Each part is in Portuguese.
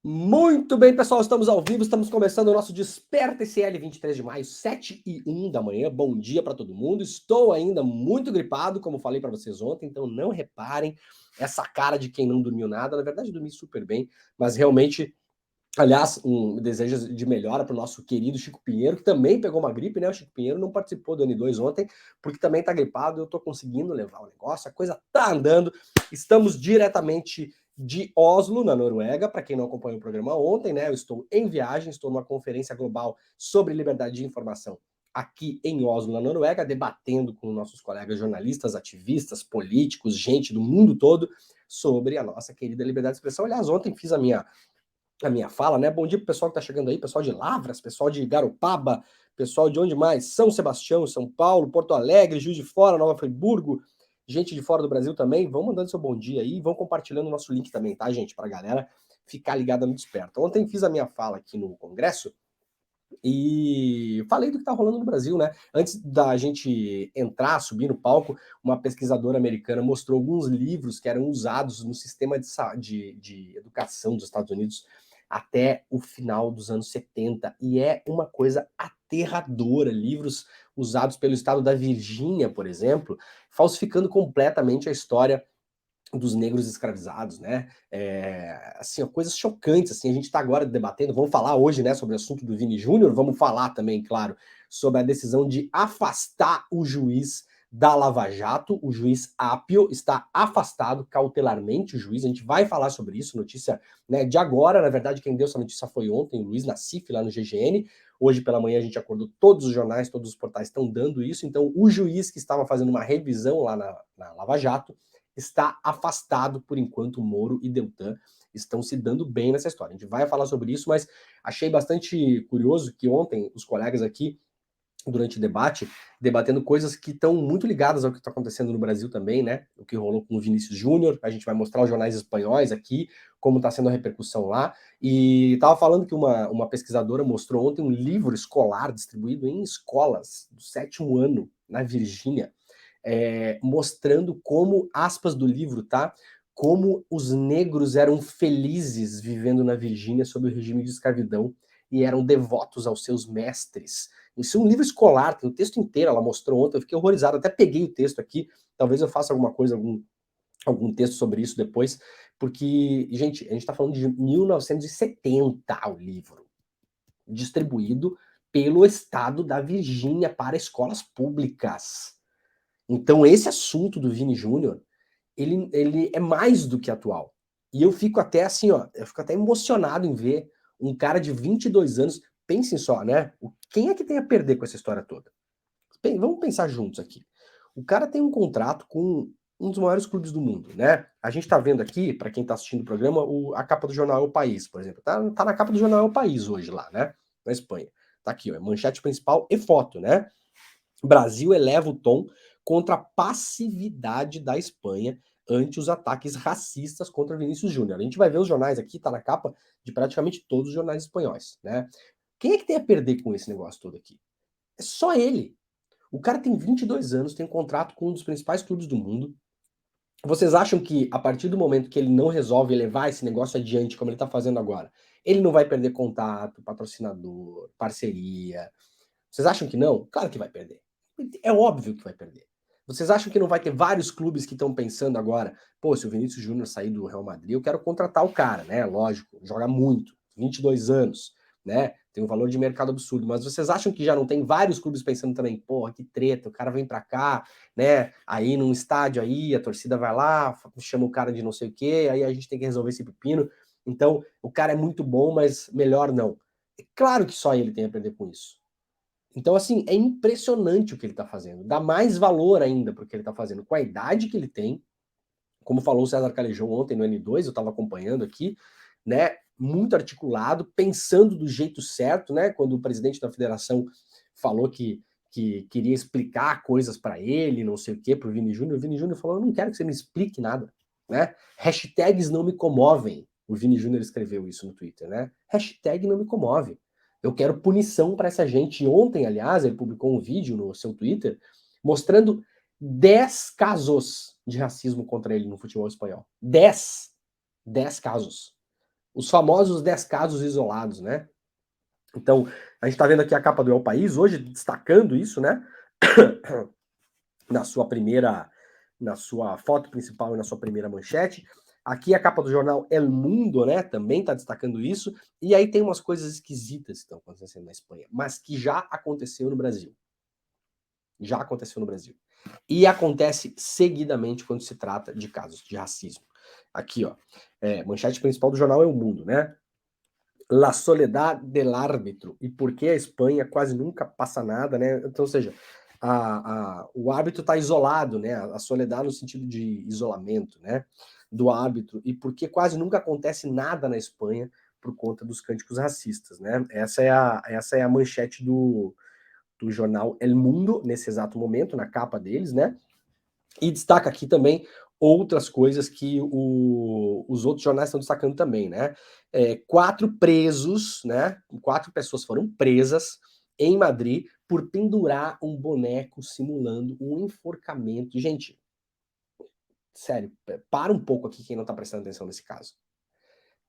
Muito bem, pessoal, estamos ao vivo, estamos começando o nosso Desperta SL 23 de maio, 7h01 da manhã. Bom dia para todo mundo. Estou ainda muito gripado, como falei para vocês ontem, então não reparem essa cara de quem não dormiu nada. Na verdade, dormi super bem, mas realmente, aliás, um desejo de melhora para o nosso querido Chico Pinheiro, que também pegou uma gripe, né? O Chico Pinheiro não participou do N2 ontem, porque também está gripado. Eu estou conseguindo levar o negócio, a coisa tá andando. Estamos diretamente de Oslo, na Noruega. Para quem não acompanhou o programa ontem, né? Eu estou em viagem, estou numa conferência global sobre liberdade de informação aqui em Oslo, na Noruega, debatendo com nossos colegas jornalistas, ativistas, políticos, gente do mundo todo sobre a nossa querida liberdade de expressão. Aliás, ontem fiz a minha fala, né? Bom dia pro pessoal que tá chegando aí, pessoal de Lavras, pessoal de Garopaba, pessoal de onde mais? São Sebastião, São Paulo, Porto Alegre, Juiz de Fora, Nova Friburgo, gente de fora do Brasil também. Vão mandando seu bom dia aí, vão compartilhando o nosso link também, tá, gente? Pra galera ficar ligada no Desperta. Ontem fiz a minha fala aqui no Congresso e falei do que tá rolando no Brasil, né? Antes da gente entrar, subir no palco, uma pesquisadora americana mostrou alguns livros que eram usados no sistema de educação dos Estados Unidos até o final dos anos 70. E é uma coisa aterradora. Livros usados pelo estado da Virgínia, por exemplo, falsificando completamente a história dos negros escravizados, né? Assim, ó, coisas chocantes, assim, a gente está agora debatendo, vamos falar hoje, né, sobre o assunto do Vini Júnior, vamos falar também, claro, sobre a decisão de afastar o juiz da Lava Jato. O juiz Apio está afastado cautelarmente, o juiz, a gente vai falar sobre isso, notícia, né, de agora. Na verdade, quem deu essa notícia foi ontem, o Luiz Nassif, lá no GGN. Hoje pela manhã a gente acordou, todos os jornais, todos os portais estão dando isso. Então o juiz que estava fazendo uma revisão lá na Lava Jato está afastado por enquanto. Moro e Deltan estão se dando bem nessa história. A gente vai falar sobre isso, mas achei bastante curioso que ontem os colegas aqui, durante o debate, debatendo coisas que estão muito ligadas ao que está acontecendo no Brasil também, né? O que rolou com o Vinícius Júnior, a gente vai mostrar os jornais espanhóis aqui, como está sendo a repercussão lá, e estava falando que uma pesquisadora mostrou ontem um livro escolar distribuído em escolas do 7º ano, na Virgínia, mostrando como, aspas do livro, tá? Como os negros eram felizes vivendo na Virgínia sob o regime de escravidão e eram devotos aos seus mestres. Isso é um livro escolar, tem o texto inteiro, ela mostrou ontem, eu fiquei horrorizado, até peguei o texto aqui, talvez eu faça alguma coisa, algum texto sobre isso depois, porque, gente, a gente tá falando de 1970 o livro, distribuído pelo estado da Virgínia para escolas públicas. Então esse assunto do Vini Júnior, ele é mais do que atual. E eu fico até assim, ó, eu fico até emocionado em ver um cara de 22 anos, pensem só, né? Quem é que tem a perder com essa história toda? Vamos pensar juntos aqui. O cara tem um contrato com um dos maiores clubes do mundo, né? A gente tá vendo aqui, para quem tá assistindo o programa, a capa do jornal O País, por exemplo. Tá na capa do jornal O País hoje lá, né? Na Espanha. Tá aqui, ó, manchete principal e foto, né? Brasil eleva o tom contra a passividade da Espanha ante os ataques racistas contra Vinícius Júnior. A gente vai ver os jornais aqui, tá na capa de praticamente todos os jornais espanhóis, né? Quem é que tem a perder com esse negócio todo aqui? É só ele. O cara tem 22 anos, tem um contrato com um dos principais clubes do mundo. Vocês acham que a partir do momento que ele não resolve levar esse negócio adiante, como ele tá fazendo agora, ele não vai perder contato, patrocinador, parceria? Vocês acham que não? Claro que vai perder. É óbvio que vai perder. Vocês acham que não vai ter vários clubes que estão pensando agora, pô, se o Vinícius Júnior sair do Real Madrid, eu quero contratar o cara, né? Lógico, joga muito, 22 anos, né? Tem um valor de mercado absurdo, mas vocês acham que já não tem vários clubes pensando também, porra, que treta, o cara vem pra cá, né? Aí num estádio aí, a torcida vai lá, chama o cara de não sei o quê, aí a gente tem que resolver esse pepino. Então, o cara é muito bom, mas melhor não. É claro que só ele tem a aprender com isso. Então, assim, é impressionante o que ele tá fazendo. Dá mais valor ainda pro que ele tá fazendo com a idade que ele tem. Como falou o César Calejão ontem no N2, eu estava acompanhando aqui, né? Muito articulado, pensando do jeito certo, né? Quando o presidente da federação falou que queria explicar coisas para ele, não sei o quê, pro Vini Júnior, o Vini Júnior falou: eu não quero que você me explique nada. né? Hashtags não me comovem. O Vini Júnior escreveu isso no Twitter, né? Hashtag não me comove. Eu quero punição para essa gente. E ontem, aliás, ele publicou um vídeo no seu Twitter mostrando 10 casos de racismo contra ele no futebol espanhol. 10. 10 casos. Os famosos 10 casos isolados, né? Então, a gente está vendo aqui a capa do El País hoje, destacando isso, né? Na sua foto principal e na sua primeira manchete. Aqui a capa do jornal El Mundo, né? Também está destacando isso. E aí tem umas coisas esquisitas que estão acontecendo na Espanha, mas que já aconteceu no Brasil. Já aconteceu no Brasil. E acontece seguidamente quando se trata de casos de racismo. Aqui, ó. Manchete principal do jornal El Mundo, né? La soledad del árbitro. E por que a Espanha quase nunca passa nada, né? Então, ou seja, o árbitro está isolado, né? A soledad no sentido de isolamento, né? Do árbitro. E por que quase nunca acontece nada na Espanha por conta dos cânticos racistas, né? Essa é a manchete do jornal El Mundo, nesse exato momento, na capa deles, né? E destaca aqui também outras coisas que os outros jornais estão destacando também, né? 4 presos, né? 4 pessoas foram presas em Madrid por pendurar um boneco simulando um enforcamento. Gente, sério, para um pouco aqui quem não tá prestando atenção nesse caso.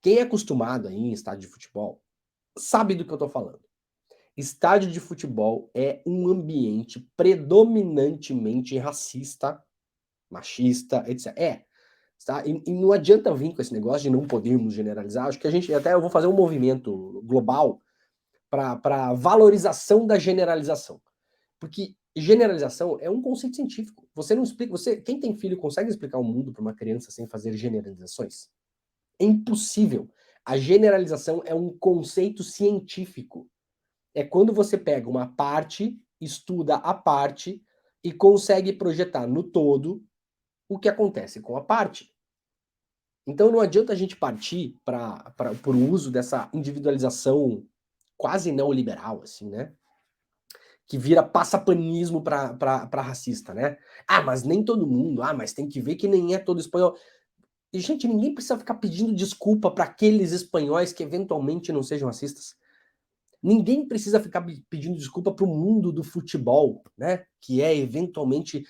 Quem é acostumado aí em estádio de futebol sabe do que eu tô falando. Estádio de futebol é um ambiente predominantemente racista, machista, etc. Tá? E não adianta vir com esse negócio de não podermos generalizar. Acho que eu vou fazer um movimento global para valorização da generalização. Porque generalização é um conceito científico. Você não explica, quem tem filho consegue explicar o mundo para uma criança sem fazer generalizações? É impossível. A generalização é um conceito científico. É quando você pega uma parte, estuda a parte e consegue projetar no todo o que acontece com a parte. Então não adianta a gente partir por o uso dessa individualização quase neoliberal, assim, né? Que vira passapanismo para racista, né? Ah, mas nem todo mundo. Ah, mas tem que ver que nem é todo espanhol. E, gente, ninguém precisa ficar pedindo desculpa para aqueles espanhóis que eventualmente não sejam racistas. Ninguém precisa ficar pedindo desculpa para o mundo do futebol, né? Que é eventualmente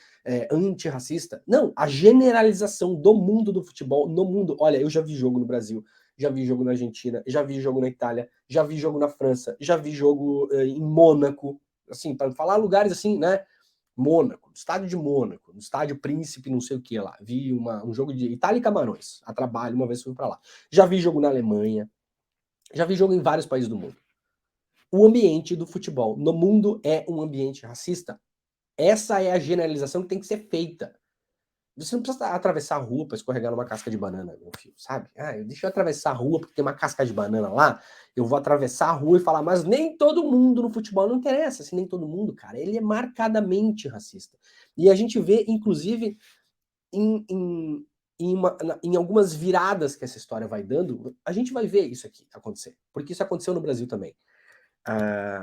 antirracista. Não, a generalização do mundo do futebol no mundo. Olha, eu já vi jogo no Brasil, já vi jogo na Argentina, já vi jogo na Itália, já vi jogo na França, já vi jogo em Mônaco, assim, para falar lugares assim, né? Mônaco, estádio de Mônaco, no estádio Príncipe, não sei o que lá. Vi um jogo de Itália e Camarões, a trabalho, uma vez fui para lá. Já vi jogo na Alemanha, já vi jogo em vários países do mundo. O ambiente do futebol no mundo é um ambiente racista. Essa é a generalização que tem que ser feita. Você não precisa atravessar a rua para escorregar numa casca de banana, meu filho, sabe? Deixa eu atravessar a rua porque tem uma casca de banana lá, eu vou atravessar a rua e falar, mas nem todo mundo no futebol, não interessa, assim, nem todo mundo, cara, ele é marcadamente racista. E a gente vê, inclusive, em algumas viradas que essa história vai dando, a gente vai ver isso aqui acontecer, porque isso aconteceu no Brasil também.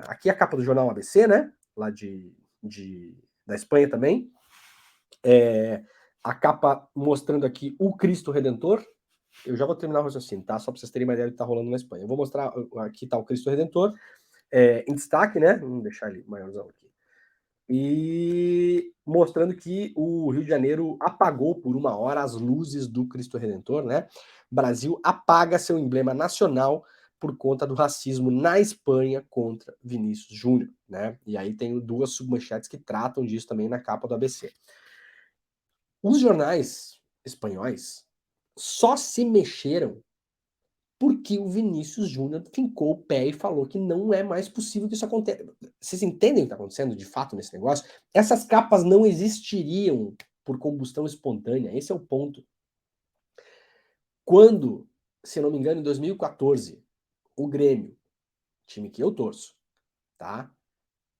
Aqui é a capa do jornal ABC, né? Lá da Espanha também. A capa mostrando aqui o Cristo Redentor. Eu já vou terminar o raciocínio, tá? Só para vocês terem uma ideia do que tá rolando na Espanha. Eu vou mostrar, aqui tá o Cristo Redentor, em destaque, né? Vamos deixar ele maiorzão aqui. E mostrando que o Rio de Janeiro apagou por 1 hora as luzes do Cristo Redentor, né? Brasil apaga seu emblema nacional por conta do racismo na Espanha contra Vinícius Júnior, né? E aí tem 2 submanchetes que tratam disso também na capa do ABC. Os jornais espanhóis só se mexeram porque o Vinícius Júnior fincou o pé e falou que não é mais possível que isso aconteça. Vocês entendem o que está acontecendo de fato nesse negócio? Essas capas não existiriam por combustão espontânea, esse é o ponto. Quando, se não me engano, em 2014, o Grêmio, time que eu torço, tá?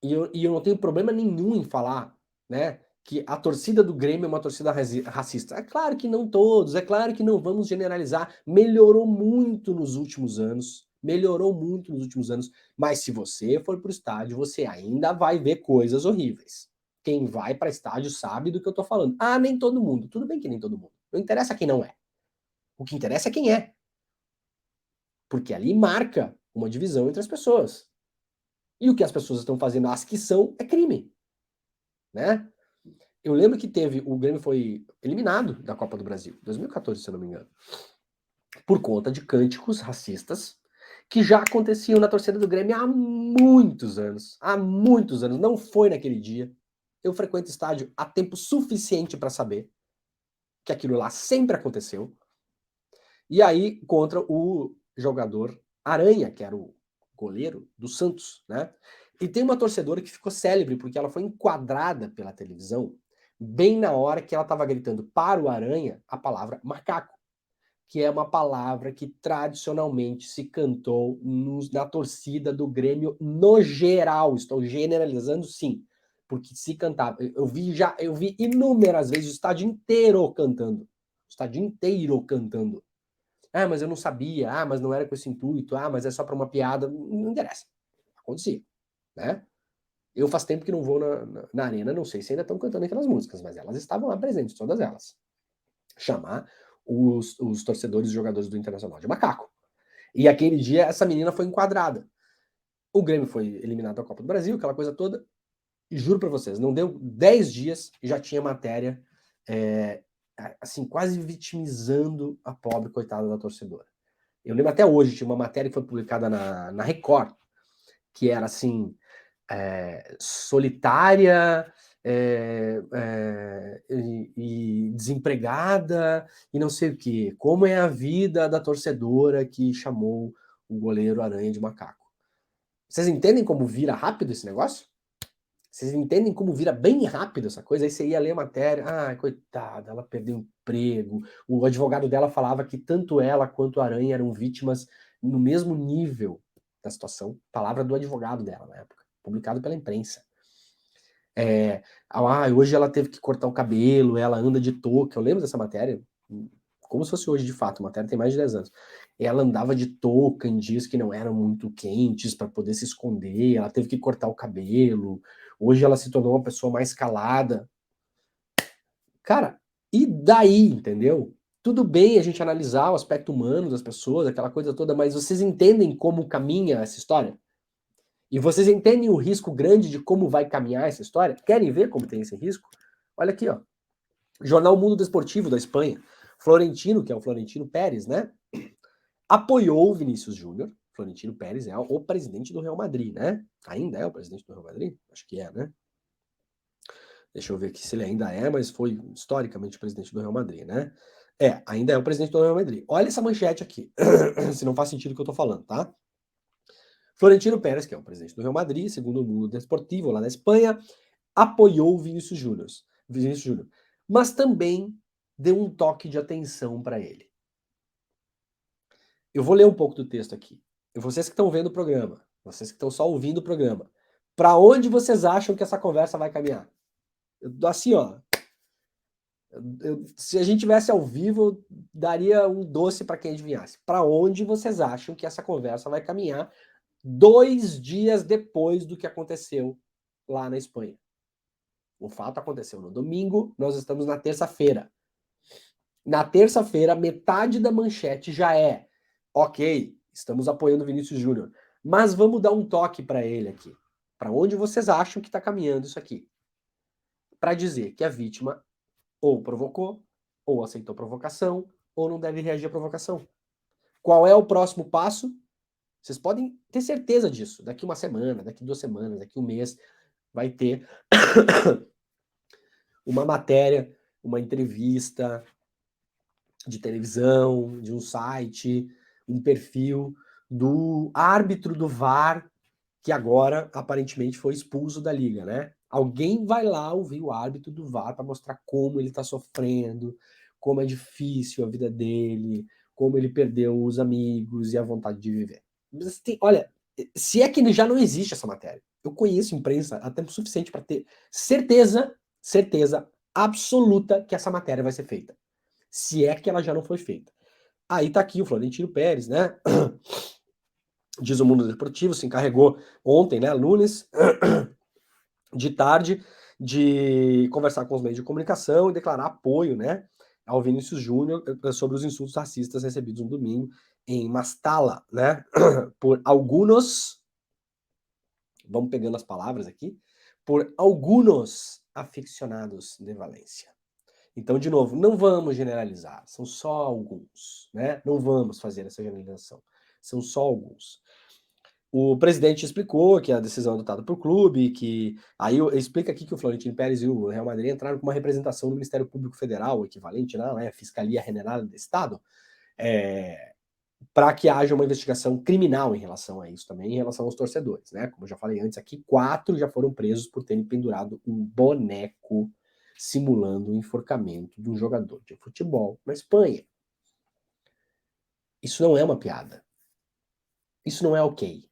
E eu não tenho problema nenhum em falar, né, que a torcida do Grêmio é uma torcida racista. É claro que não todos, é claro que não vamos generalizar. Melhorou muito nos últimos anos, mas se você for pro estádio, você ainda vai ver coisas horríveis. Quem vai para estádio sabe do que eu tô falando. Ah, nem todo mundo. Tudo bem que nem todo mundo. Não interessa quem não é. O que interessa é quem é. Porque ali marca uma divisão entre as pessoas. E o que as pessoas estão fazendo, as que são, é crime. Né? Eu lembro que o Grêmio foi eliminado da Copa do Brasil, 2014, se eu não me engano, por conta de cânticos racistas que já aconteciam na torcida do Grêmio há muitos anos. Há muitos anos. Não foi naquele dia. Eu frequento estádio há tempo suficiente para saber que aquilo lá sempre aconteceu. E aí, contra o jogador Aranha, que era o goleiro do Santos, né? E tem uma torcedora que ficou célebre porque ela foi enquadrada pela televisão bem na hora que ela estava gritando para o Aranha a palavra macaco, que é uma palavra que tradicionalmente se cantou na torcida do Grêmio no geral. Estou generalizando, sim, porque se cantava. Eu vi inúmeras vezes o estádio inteiro cantando. O estádio inteiro cantando. Ah, mas eu não sabia. Ah, mas não era com esse intuito. Ah, mas é só para uma piada. Não interessa. Acontecia, né? Eu faz tempo que não vou na arena, não sei se ainda estão cantando aquelas músicas, mas elas estavam lá presentes, todas elas. Chamar os torcedores e jogadores do Internacional de macaco. E aquele dia essa menina foi enquadrada. O Grêmio foi eliminado da Copa do Brasil, aquela coisa toda. E juro pra vocês, não deu 10 dias e já tinha matéria, assim, quase vitimizando a pobre coitada da torcedora. Eu lembro até hoje, tinha uma matéria que foi publicada na Record, que era assim, solitária e desempregada e não sei o que. Como é a vida da torcedora que chamou o goleiro Aranha de macaco? Vocês entendem como vira rápido esse negócio? Vocês entendem como vira bem rápido essa coisa? Aí você ia ler a matéria, coitada, ela perdeu o emprego. O advogado dela falava que tanto ela quanto a Aranha eram vítimas no mesmo nível da situação. Palavra do advogado dela na época, publicado pela imprensa. Hoje ela teve que cortar o cabelo, ela anda de touca. Eu lembro dessa matéria, como se fosse hoje de fato, a matéria tem mais de 10 anos. Ela andava de touca em dias que não eram muito quentes para poder se esconder, ela teve que cortar o cabelo. Hoje ela se tornou uma pessoa mais calada. Cara, e daí, entendeu? Tudo bem a gente analisar o aspecto humano das pessoas, aquela coisa toda, mas vocês entendem como caminha essa história? E vocês entendem o risco grande de como vai caminhar essa história? Querem ver como tem esse risco? Olha aqui, ó. Jornal Mundo Desportivo da Espanha. Florentino, que é o Florentino Pérez, né? Apoiou o Vinícius Júnior. Florentino Pérez é o presidente do Real Madrid, né? Ainda é o presidente do Real Madrid? Acho que é, né? Deixa eu ver aqui se ele ainda é, mas foi historicamente o presidente do Real Madrid, né? Ainda é o presidente do Real Madrid. Olha essa manchete aqui, se não faz sentido o que eu tô falando, tá? Florentino Pérez, que é o presidente do Real Madrid, segundo o Mundo Desportivo, lá na Espanha, apoiou o Vinícius Júnior, mas também deu um toque de atenção para ele. Eu vou ler um pouco do texto aqui. Vocês que estão vendo o programa, vocês que estão só ouvindo o programa, para onde vocês acham que essa conversa vai caminhar? Assim, ó, se a gente tivesse ao vivo, eu daria um doce para quem adivinhasse. Para onde vocês acham que essa conversa vai caminhar 2 dias depois do que aconteceu lá na Espanha? O fato aconteceu no domingo, nós estamos na terça-feira. Na terça-feira, metade da manchete já é: ok, estamos apoiando o Vinícius Júnior, mas vamos dar um toque para ele aqui. Para onde vocês acham que está caminhando isso aqui? Para dizer que a vítima ou provocou, ou aceitou provocação, ou não deve reagir à provocação. Qual é o próximo passo? Vocês podem ter certeza disso. Daqui uma semana, daqui 2 semanas, daqui um mês, vai ter uma matéria, uma entrevista de televisão, de um site, um perfil do árbitro do VAR, que agora aparentemente foi expulso da liga, né? Alguém vai lá ouvir o árbitro do VAR para mostrar como ele tá sofrendo, como é difícil a vida dele, como ele perdeu os amigos e a vontade de viver. Olha, se é que já não existe essa matéria. Eu conheço imprensa há tempo suficiente para ter certeza absoluta que essa matéria vai ser feita. Se é que ela já não foi feita. Aí tá aqui o Florentino Pérez, né? Diz o Mundo Desportivo, se encarregou ontem, né, lunes, de tarde, de conversar com os meios de comunicação e declarar apoio, né, ao Vinícius Júnior sobre os insultos racistas recebidos no domingo em Mastala, né? Por alguns, vamos pegando as palavras aqui, por alguns aficionados de Valência. Então, de novo, não vamos generalizar, são só alguns, né? Não vamos fazer essa generalização, são só alguns. O presidente explicou que a decisão é adotada pelo clube, que aí explica aqui que o Florentino Pérez e o Real Madrid entraram com uma representação do Ministério Público Federal, o equivalente, né, Fiscalia General do Estado, para que haja uma investigação criminal em relação a isso também, em relação aos torcedores, né? Como eu já falei antes aqui, 4 já foram presos por terem pendurado um boneco simulando o enforcamento de um jogador de futebol na Espanha. Isso não é uma piada. Isso não é ok.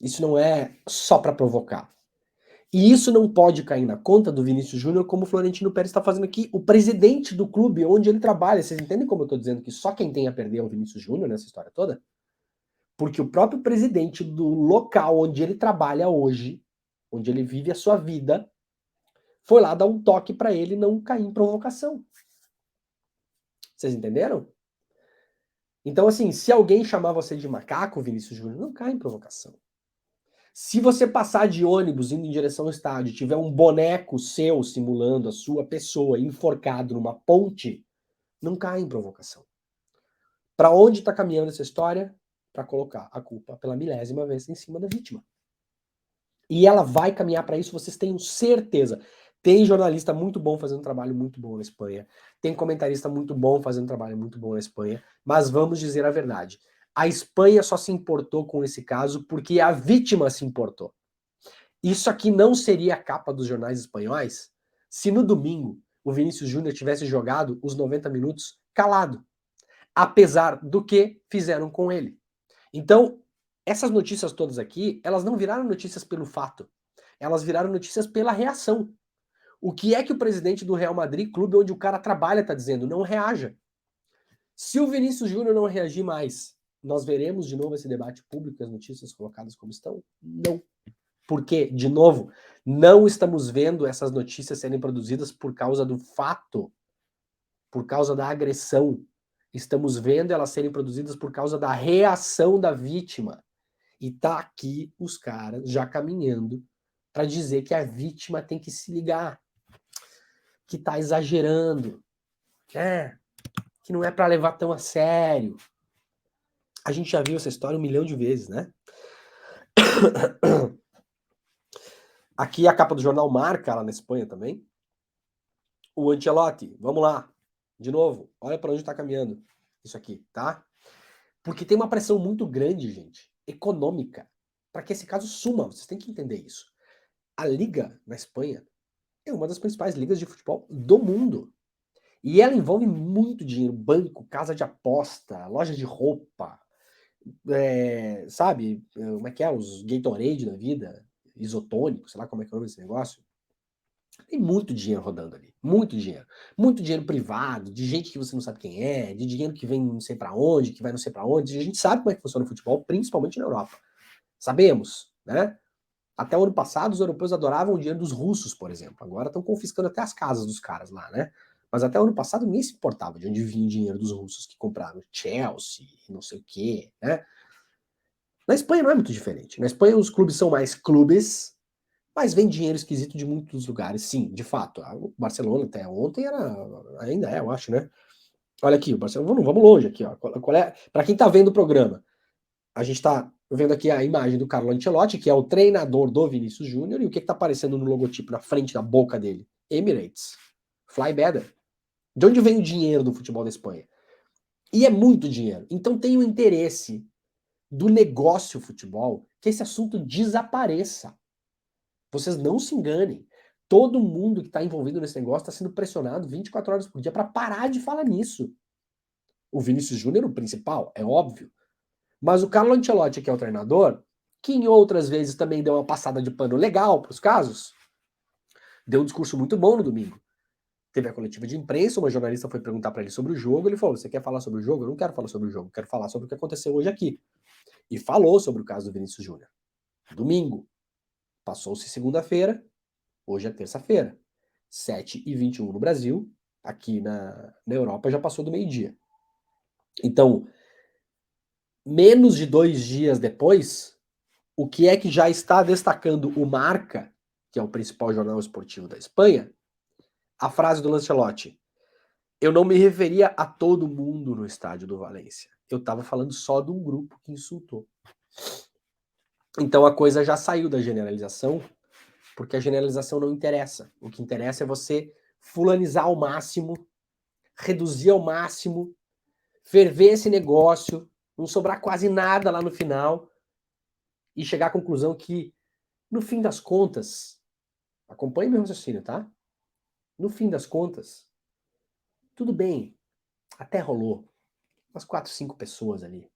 Isso não é só para provocar. E isso não pode cair na conta do Vinícius Júnior, como o Florentino Pérez está fazendo aqui, o presidente do clube onde ele trabalha. Vocês entendem como eu estou dizendo que só quem tem a perder é o Vinícius Júnior nessa história toda? Porque o próprio presidente do local onde ele trabalha hoje, onde ele vive a sua vida, foi lá dar um toque para ele não cair em provocação. Vocês entenderam? Então, assim, se alguém chamar você de macaco, Vinícius Júnior, não cai em provocação. Se você passar de ônibus indo em direção ao estádio, tiver um boneco seu simulando a sua pessoa enforcado numa ponte, não cai em provocação. Para onde está caminhando essa história? Para colocar a culpa pela milésima vez em cima da vítima. E ela vai caminhar para isso, vocês tenham certeza. Tem jornalista muito bom fazendo um trabalho muito bom na Espanha. Tem comentarista muito bom fazendo um trabalho muito bom na Espanha. Mas vamos dizer a verdade. A Espanha só se importou com esse caso porque a vítima se importou. Isso aqui não seria a capa dos jornais espanhóis se no domingo o Vinícius Júnior tivesse jogado os 90 minutos calado. Apesar do que fizeram com ele. Então, essas notícias todas aqui, elas não viraram notícias pelo fato. Elas viraram notícias pela reação. O que é que o presidente do Real Madrid, clube onde o cara trabalha, está dizendo? Não reaja. Se o Vinícius Júnior não reagir mais, nós veremos de novo esse debate público, as notícias colocadas como estão? Não. Porque, de novo, não estamos vendo essas notícias serem produzidas por causa do fato, por causa da agressão. Estamos vendo elas serem produzidas por causa da reação da vítima. E tá aqui os caras já caminhando para dizer que a vítima tem que se ligar, que tá exagerando, que não é para levar tão a sério. A gente já viu essa história 1 milhão de vezes, né? Aqui a capa do jornal Marca, lá na Espanha também. O Ancelotti, vamos lá. De novo, olha para onde está caminhando isso aqui, tá? Porque tem uma pressão muito grande, gente, econômica, para que esse caso suma. Vocês têm que entender isso. A Liga na Espanha é uma das principais ligas de futebol do mundo. E ela envolve muito dinheiro, banco, casa de aposta, loja de roupa, sabe? Como é que é? Os Gatorade da vida, isotônico, sei lá como é que é o nome desse negócio. Tem muito dinheiro rodando ali, muito dinheiro. Muito dinheiro privado, de gente que você não sabe quem é, de dinheiro que vem não sei para onde, que vai não sei para onde. A gente sabe como é que funciona o futebol, principalmente na Europa. Sabemos, né? Até o ano passado, os europeus adoravam o dinheiro dos russos, por exemplo. Agora estão confiscando até as casas dos caras lá, né? Mas até o ano passado ninguém se importava de onde vinha o dinheiro dos russos que compraram Chelsea, não sei o quê, né? Na Espanha não é muito diferente. Na Espanha os clubes são mais clubes, mas vem dinheiro esquisito de muitos lugares, sim, de fato. O Barcelona até ontem era, ainda é, eu acho, né? Olha aqui, o Barcelona, vamos longe aqui, ó. Qual é? Para quem tá vendo o programa, a gente tá vendo aqui a imagem do Carlo Ancelotti, que é o treinador do Vinícius Júnior, e o que tá aparecendo no logotipo na frente da boca dele? Emirates. Fly better. De onde vem o dinheiro do futebol da Espanha? E é muito dinheiro. Então tem o interesse do negócio futebol que esse assunto desapareça. Vocês não se enganem. Todo mundo que está envolvido nesse negócio está sendo pressionado 24 horas por dia para parar de falar nisso. O Vinícius Júnior, o principal, é óbvio. Mas o Carlo Ancelotti, que é o treinador, que em outras vezes também deu uma passada de pano legal para os casos, deu um discurso muito bom no domingo. Teve a coletiva de imprensa, uma jornalista foi perguntar para ele sobre o jogo, ele falou, você quer falar sobre o jogo? Eu não quero falar sobre o jogo, quero falar sobre o que aconteceu hoje aqui. E falou sobre o caso do Vinícius Júnior. Domingo. Passou-se segunda-feira, hoje é terça-feira. 7h21 no Brasil, Aqui na Europa já passou do meio-dia. Então, menos de 2 dias depois, o que é que já está destacando o Marca, que é o principal jornal esportivo da Espanha, a frase do Lancelotti: eu não me referia a todo mundo no estádio do Valência. Eu estava falando só de um grupo que insultou. Então a coisa já saiu da generalização, porque a generalização não interessa. O que interessa é você fulanizar ao máximo, reduzir ao máximo, ferver esse negócio, não sobrar quase nada lá no final e chegar à conclusão que, no fim das contas, acompanhe meu raciocínio, tá? No fim das contas, tudo bem, até rolou umas 4, 5 pessoas ali.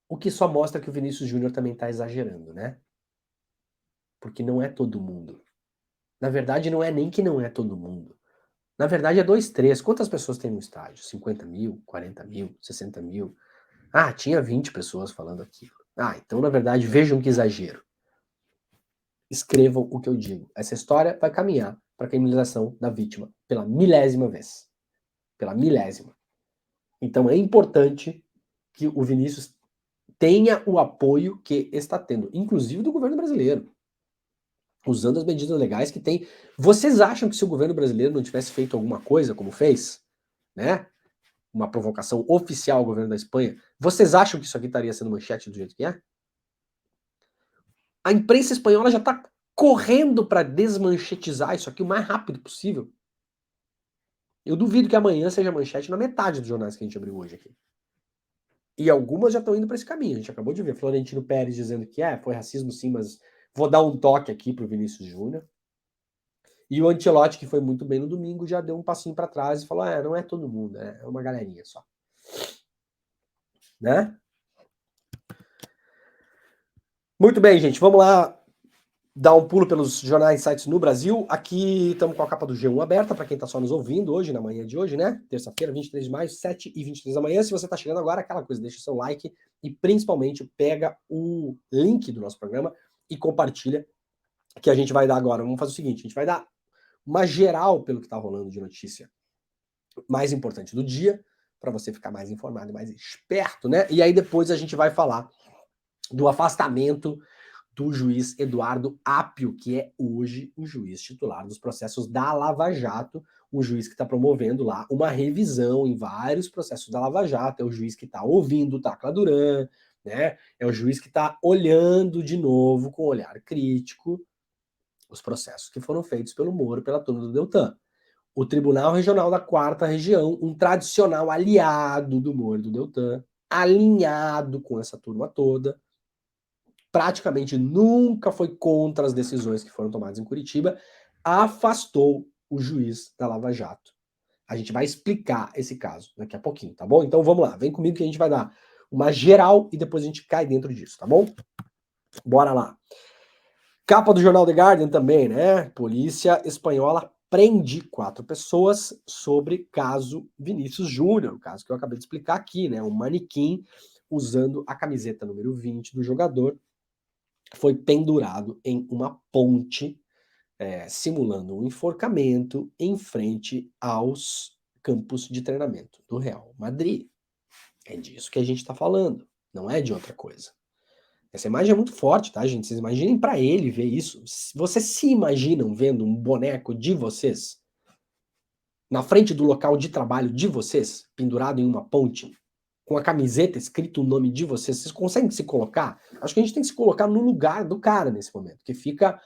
O que só mostra que o Vinícius Júnior também tá exagerando, né? Porque não é todo mundo. Na verdade, não é nem que não é todo mundo. Na verdade, é 2, 3. Quantas pessoas tem no estádio? 50 mil, 40 mil, 60 mil? Ah, tinha 20 pessoas falando aquilo. Ah, então, na verdade, vejam que exagero. Escrevam o que eu digo. Essa história vai caminhar para a criminalização da vítima pela milésima vez. Pela milésima. Então, é importante que o Vinícius tenha o apoio que está tendo, inclusive do governo brasileiro, usando as medidas legais que tem. Vocês acham que se o governo brasileiro não tivesse feito alguma coisa como fez, né? Uma provocação oficial ao governo da Espanha, vocês acham que isso aqui estaria sendo manchete do jeito que é? A imprensa espanhola já está correndo para desmanchetizar isso aqui o mais rápido possível. Eu duvido que amanhã seja manchete na metade dos jornais que a gente abriu hoje aqui. E algumas já estão indo para esse caminho. A gente acabou de ver Florentino Pérez dizendo que foi racismo sim, mas vou dar um toque aqui pro Vinícius Júnior. E o Ancelotti, que foi muito bem no domingo, já deu um passinho para trás e falou: não é todo mundo, é uma galerinha só. Né? Muito bem, gente, vamos lá dar um pulo pelos jornais e sites no Brasil. Aqui estamos com a capa do G1 aberta, para quem está só nos ouvindo hoje, na manhã de hoje, né? Terça-feira, 23 de maio, 7h23 da manhã. Se você está chegando agora, aquela coisa, deixa o seu like e principalmente pega o link do nosso programa e compartilha, que a gente vai dar agora. Vamos fazer o seguinte, a gente vai dar uma geral pelo que está rolando de notícia mais importante do dia, para você ficar mais informado e mais esperto, né? E aí depois a gente vai falar do afastamento do juiz Eduardo Apio, que é hoje o juiz titular dos processos da Lava Jato, um juiz que está promovendo lá uma revisão em vários processos da Lava Jato, é o juiz que está ouvindo o Tacla Duran, né? É o juiz que está olhando de novo com olhar crítico os processos que foram feitos pelo Moro, pela turma do Deltan. O Tribunal Regional da Quarta Região, um tradicional aliado do Moro e do Deltan, alinhado com essa turma toda, praticamente nunca foi contra as decisões que foram tomadas em Curitiba, afastou o juiz da Lava Jato. A gente vai explicar esse caso daqui a pouquinho, tá bom? Então vamos lá, vem comigo que a gente vai dar uma geral e depois a gente cai dentro disso, tá bom? Bora lá. Capa do jornal The Guardian também, né? Polícia espanhola prende 4 pessoas sobre caso Vinícius Júnior, o caso que eu acabei de explicar aqui, né? Um manequim usando a camiseta número 20 do jogador foi pendurado em uma ponte, simulando um enforcamento em frente aos campos de treinamento do Real Madrid. É disso que a gente está falando, não é de outra coisa. Essa imagem é muito forte, tá, gente? Vocês imaginem para ele ver isso. Vocês se imaginam vendo um boneco de vocês na frente do local de trabalho de vocês, pendurado em uma ponte, com a camiseta escrito o nome de vocês? Vocês conseguem se colocar? Acho que a gente tem que se colocar no lugar do cara nesse momento, que fica,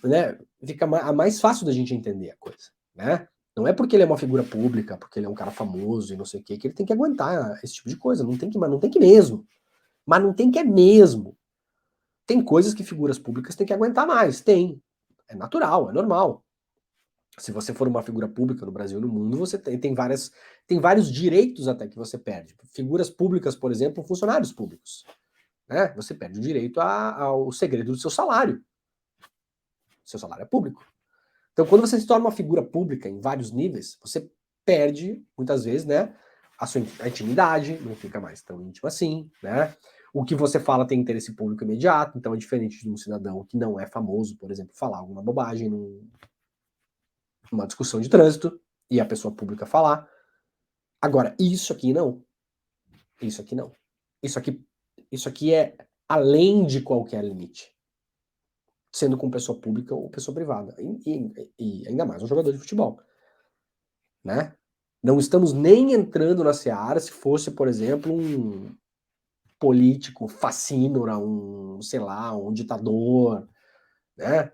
né, fica mais fácil da gente entender a coisa, né? Não é porque ele é uma figura pública, porque ele é um cara famoso e não sei o que ele tem que aguentar esse tipo de coisa. Não tem que, mas não tem que mesmo. Mas não tem que é mesmo. Tem coisas que figuras públicas têm que aguentar mais. Tem. É natural, é normal. Se você for uma figura pública no Brasil e no mundo, você tem vários direitos até que você perde. Figuras públicas, por exemplo, funcionários públicos. Né? Você perde o direito ao segredo do seu salário. Seu salário é público. Então, quando você se torna uma figura pública em vários níveis, você perde, muitas vezes, né, a intimidade, não fica mais tão íntimo assim, né? O que você fala tem interesse público imediato, então é diferente de um cidadão que não é famoso, por exemplo, falar alguma bobagem numa discussão de trânsito, e a pessoa pública falar. Agora, isso aqui não. Isso aqui não. Isso aqui é além de qualquer limite. Sendo com pessoa pública ou pessoa privada. E ainda mais um jogador de futebol. Né? Não estamos nem entrando na seara se fosse, por exemplo, um político facínora, sei lá, um ditador, né?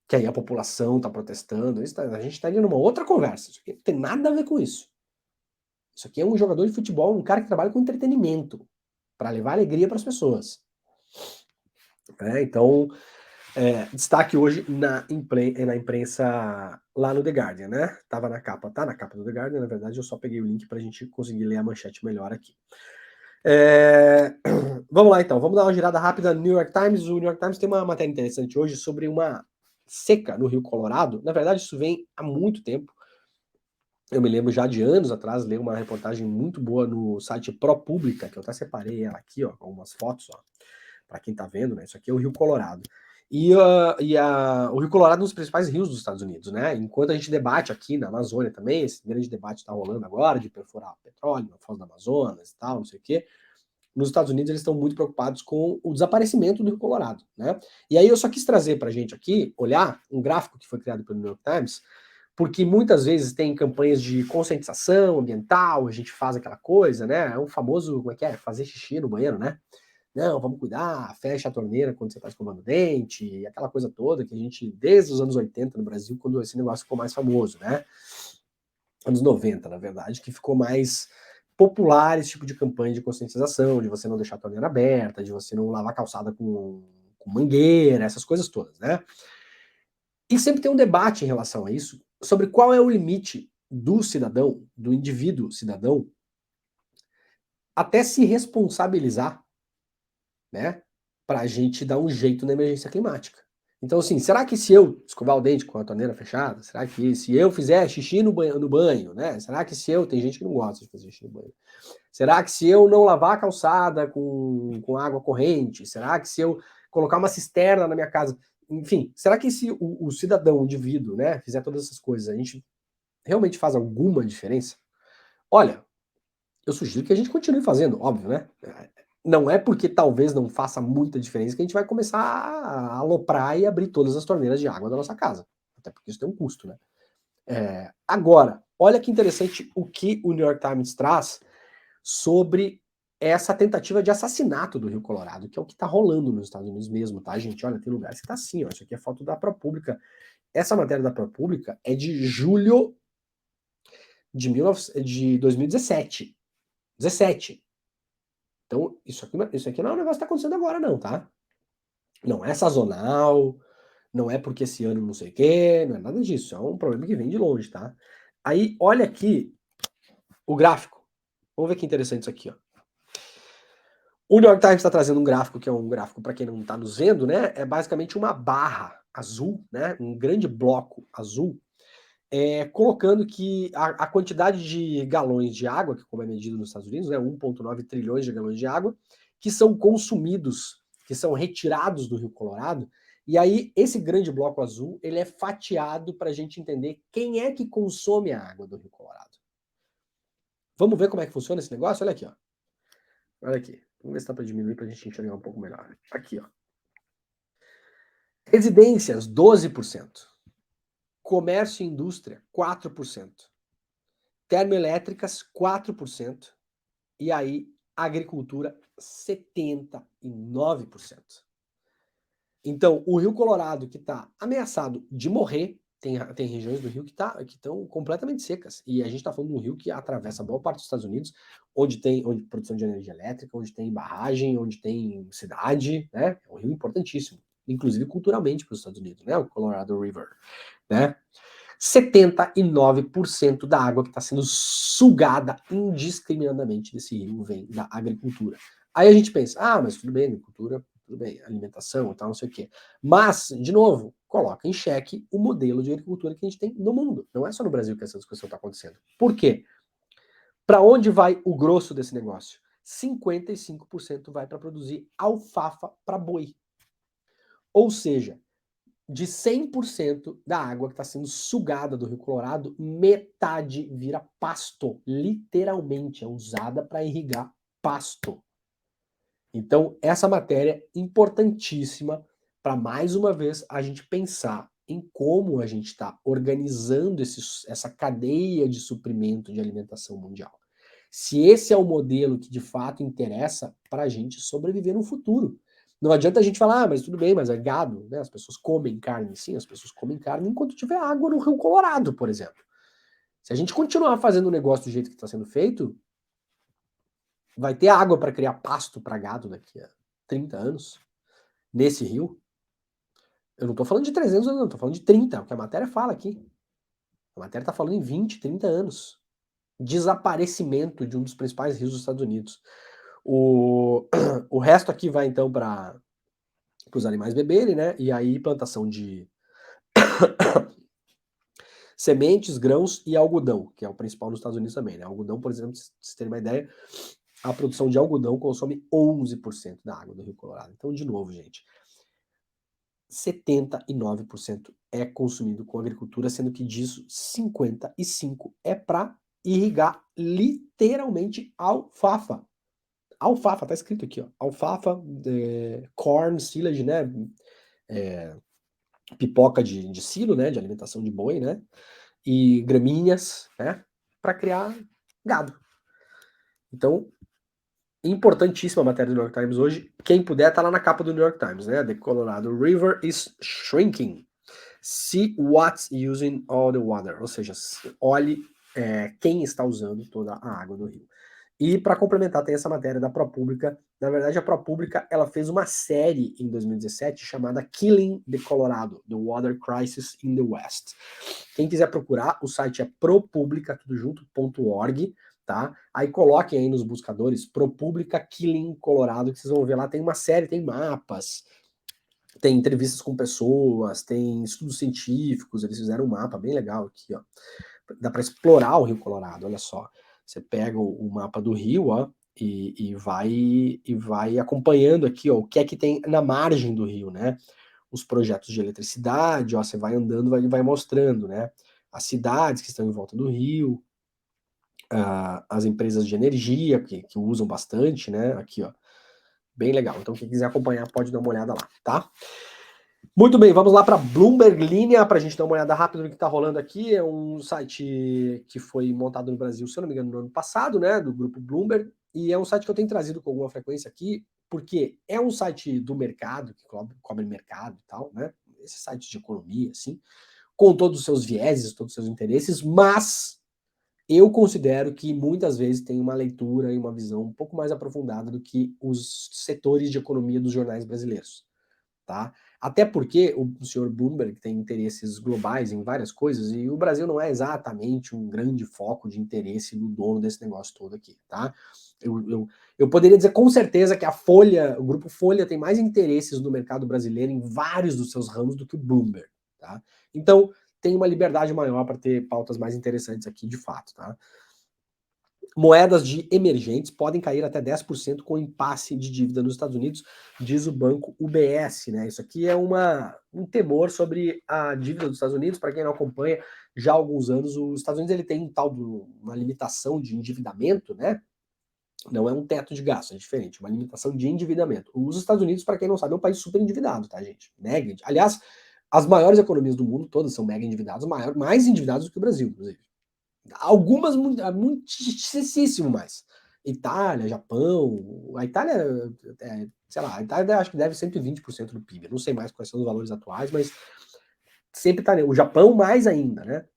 Que aí a população está protestando. A gente está indo numa outra conversa. Isso aqui não tem nada a ver com isso. Isso aqui é um jogador de futebol, um cara que trabalha com entretenimento, para levar alegria para as pessoas. Então, destaque hoje na imprensa lá no The Guardian, né? Tava na capa, tá na capa do The Guardian, na verdade eu só peguei o link para a gente conseguir ler a manchete melhor aqui. Vamos lá então, vamos dar uma girada rápida no New York Times. O New York Times tem uma matéria interessante hoje sobre uma seca no Rio Colorado. Na verdade, isso vem há muito tempo. Eu me lembro já de anos atrás, ler uma reportagem muito boa no site ProPublica, que eu até separei ela aqui, ó, com algumas fotos, ó, para quem tá vendo, né? Isso aqui é o Rio Colorado. O Rio Colorado é um dos principais rios dos Estados Unidos, né? Enquanto a gente debate aqui na Amazônia também, esse grande debate está rolando agora de perfurar petróleo na foz do Amazonas e tal, não sei o quê. Nos Estados Unidos eles estão muito preocupados com o desaparecimento do Rio Colorado, né? E aí eu só quis trazer para a gente aqui, olhar um gráfico que foi criado pelo New York Times, porque muitas vezes tem campanhas de conscientização ambiental, a gente faz aquela coisa, né? É um famoso, como é que é? Fazer xixi no banheiro, né? Não, vamos cuidar, fecha a torneira quando você está escovando o dente, aquela coisa toda que a gente, desde os anos 80 no Brasil, quando esse negócio ficou mais famoso, né? Anos 90, na verdade, que ficou mais popular esse tipo de campanha de conscientização, de você não deixar a torneira aberta, de você não lavar a calçada com mangueira, essas coisas todas, né? E sempre tem um debate em relação a isso, sobre qual é o limite do cidadão, do indivíduo cidadão, até se responsabilizar, né, para a gente dar um jeito na emergência climática. Então, assim, será que se eu escovar o dente com a torneira fechada, será que se eu fizer xixi no banho, né, será que se eu, tem gente que não gosta de fazer xixi no banho, será que se eu não lavar a calçada com água corrente, será que se eu colocar uma cisterna na minha casa, enfim, será que se o cidadão, o indivíduo, né, fizer todas essas coisas, a gente realmente faz alguma diferença? Olha, eu sugiro que a gente continue fazendo, óbvio, né? Não é porque talvez não faça muita diferença que a gente vai começar a aloprar e abrir todas as torneiras de água da nossa casa. Até porque isso tem um custo, né? Agora, olha que interessante o que o New York Times traz sobre essa tentativa de assassinato do Rio Colorado, que é o que está rolando nos Estados Unidos mesmo, tá, gente? Olha, tem lugares que tá assim, ó. Isso aqui é foto da ProPublica. Essa matéria da ProPublica é de julho de 2017. 17. Então, isso aqui não é um negócio que está acontecendo agora, não, tá? Não é sazonal, não é porque esse ano não sei o quê, não é nada disso. É um problema que vem de longe, tá? Aí, olha aqui o gráfico. Vamos ver que interessante isso aqui, ó. O New York Times está trazendo um gráfico que é um gráfico, para quem não está nos vendo, né? É basicamente uma barra azul, né? Um grande bloco azul, colocando que a quantidade de galões de água, que como é medido nos Estados Unidos, né? 1,9 trilhões de galões de água, que são consumidos, que são retirados do Rio Colorado. E aí, esse grande bloco azul, ele é fatiado para a gente entender quem é que consome a água do Rio Colorado. Vamos ver como é que funciona esse negócio? Olha aqui, ó. Olha aqui. Vamos ver se dá para diminuir para a gente enxergar um pouco melhor. Aqui, ó. Residências, 12%. Comércio e indústria, 4%. Termoelétricas, 4%. E aí, agricultura, 79%. Então, o Rio Colorado, que está ameaçado de morrer, tem regiões do rio que estão completamente secas. E a gente está falando de um rio que atravessa boa parte dos Estados Unidos, onde tem produção de energia elétrica, onde tem barragem, onde tem cidade, né? É um rio importantíssimo, inclusive culturalmente para os Estados Unidos, né? O Colorado River, né? 79% da água que está sendo sugada indiscriminadamente desse rio vem da agricultura. Aí a gente pensa, mas tudo bem, agricultura, tudo bem, alimentação e tal, não sei o quê. Mas, de novo, coloca em xeque o modelo de agricultura que a gente tem no mundo. Não é só no Brasil que essa discussão está acontecendo. Por quê? Para onde vai o grosso desse negócio? 55% vai para produzir alfafa para boi. Ou seja, de 100% da água que está sendo sugada do Rio Colorado, metade vira pasto. Literalmente, é usada para irrigar pasto. Então, essa matéria é importantíssima para, mais uma vez, a gente pensar em como a gente está organizando essa cadeia de suprimento de alimentação mundial. Se esse é o modelo que de fato interessa para a gente sobreviver no futuro. Não adianta a gente falar, mas tudo bem, mas é gado, né? As pessoas comem carne, sim, as pessoas comem carne enquanto tiver água no Rio Colorado, por exemplo. Se a gente continuar fazendo o negócio do jeito que está sendo feito, vai ter água para criar pasto para gado daqui a 30 anos, nesse rio. Eu não estou falando de 300 anos, não, estou falando de 30, o que a matéria fala aqui. A matéria está falando em 20, 30 anos. Desaparecimento de um dos principais rios dos Estados Unidos. O resto aqui vai então para os animais beberem, né? E aí plantação de sementes, grãos e algodão, que é o principal nos Estados Unidos também, né? Algodão, por exemplo, se vocês terem uma ideia, a produção de algodão consome 11% da água do Rio Colorado. Então, de novo, gente, 79% é consumido com agricultura, sendo que disso 55% é para irrigar literalmente alfafa. Alfafa, tá escrito aqui, ó. Alfafa, corn, silage, né? Pipoca de silo, né? De alimentação de boi, né? E gramíneas, né? Para criar gado. Então, importantíssima a matéria do New York Times hoje. Quem puder, tá lá na capa do New York Times, né? The Colorado River is shrinking. See what's using all the water. Ou seja, olhe quem está usando toda a água do rio. E para complementar, tem essa matéria da ProPublica. Na verdade, a ProPublica ela fez uma série em 2017 chamada Killing the Colorado, The Water Crisis in the West. Quem quiser procurar, o site é propública.org, tá? Aí coloquem aí nos buscadores ProPublica Killing Colorado, que vocês vão ver lá, tem uma série, tem mapas, tem entrevistas com pessoas, tem estudos científicos, eles fizeram um mapa bem legal aqui, ó. Dá para explorar o Rio Colorado, olha só. Você pega o mapa do rio, ó, e vai acompanhando aqui, ó, o que é que tem na margem do rio, né? Os projetos de eletricidade, ó, você vai andando, vai mostrando, né? As cidades que estão em volta do rio, as empresas de energia que usam bastante, né? Aqui, ó, bem legal. Então, quem quiser acompanhar pode dar uma olhada lá, tá? Muito bem, vamos lá para Bloomberg Linha, para a gente dar uma olhada rápida no que está rolando aqui. É um site que foi montado no Brasil, se eu não me engano, no ano passado, né, do grupo Bloomberg, e é um site que eu tenho trazido com alguma frequência aqui, porque é um site do mercado, que cobre mercado e tal, né, esse site de economia, assim, com todos os seus vieses, todos os seus interesses, mas eu considero que muitas vezes tem uma leitura e uma visão um pouco mais aprofundada do que os setores de economia dos jornais brasileiros. Tá? Até porque o senhor Bloomberg tem interesses globais em várias coisas e o Brasil não é exatamente um grande foco de interesse do dono desse negócio todo aqui, tá? Eu poderia dizer com certeza que a Folha, o grupo Folha tem mais interesses no mercado brasileiro em vários dos seus ramos do que o Bloomberg, tá? Então, tem uma liberdade maior para ter pautas mais interessantes aqui de fato, tá? Moedas de emergentes podem cair até 10% com impasse de dívida nos Estados Unidos, diz o banco UBS, né? Isso aqui é um temor sobre a dívida dos Estados Unidos. Para quem não acompanha, já há alguns anos, os Estados Unidos ele tem uma limitação de endividamento, né? Não é um teto de gasto, é diferente, uma limitação de endividamento. Os Estados Unidos, para quem não sabe, é um país super endividado, tá, gente? Mega. Aliás, as maiores economias do mundo, todas são mega endividadas, mais endividadas do que o Brasil, inclusive. Algumas muitíssimo mais. Itália, Japão, a Itália, sei lá, a Itália acho que deve 120% do PIB. Eu não sei mais quais são os valores atuais, mas sempre tá. O Japão mais ainda, né?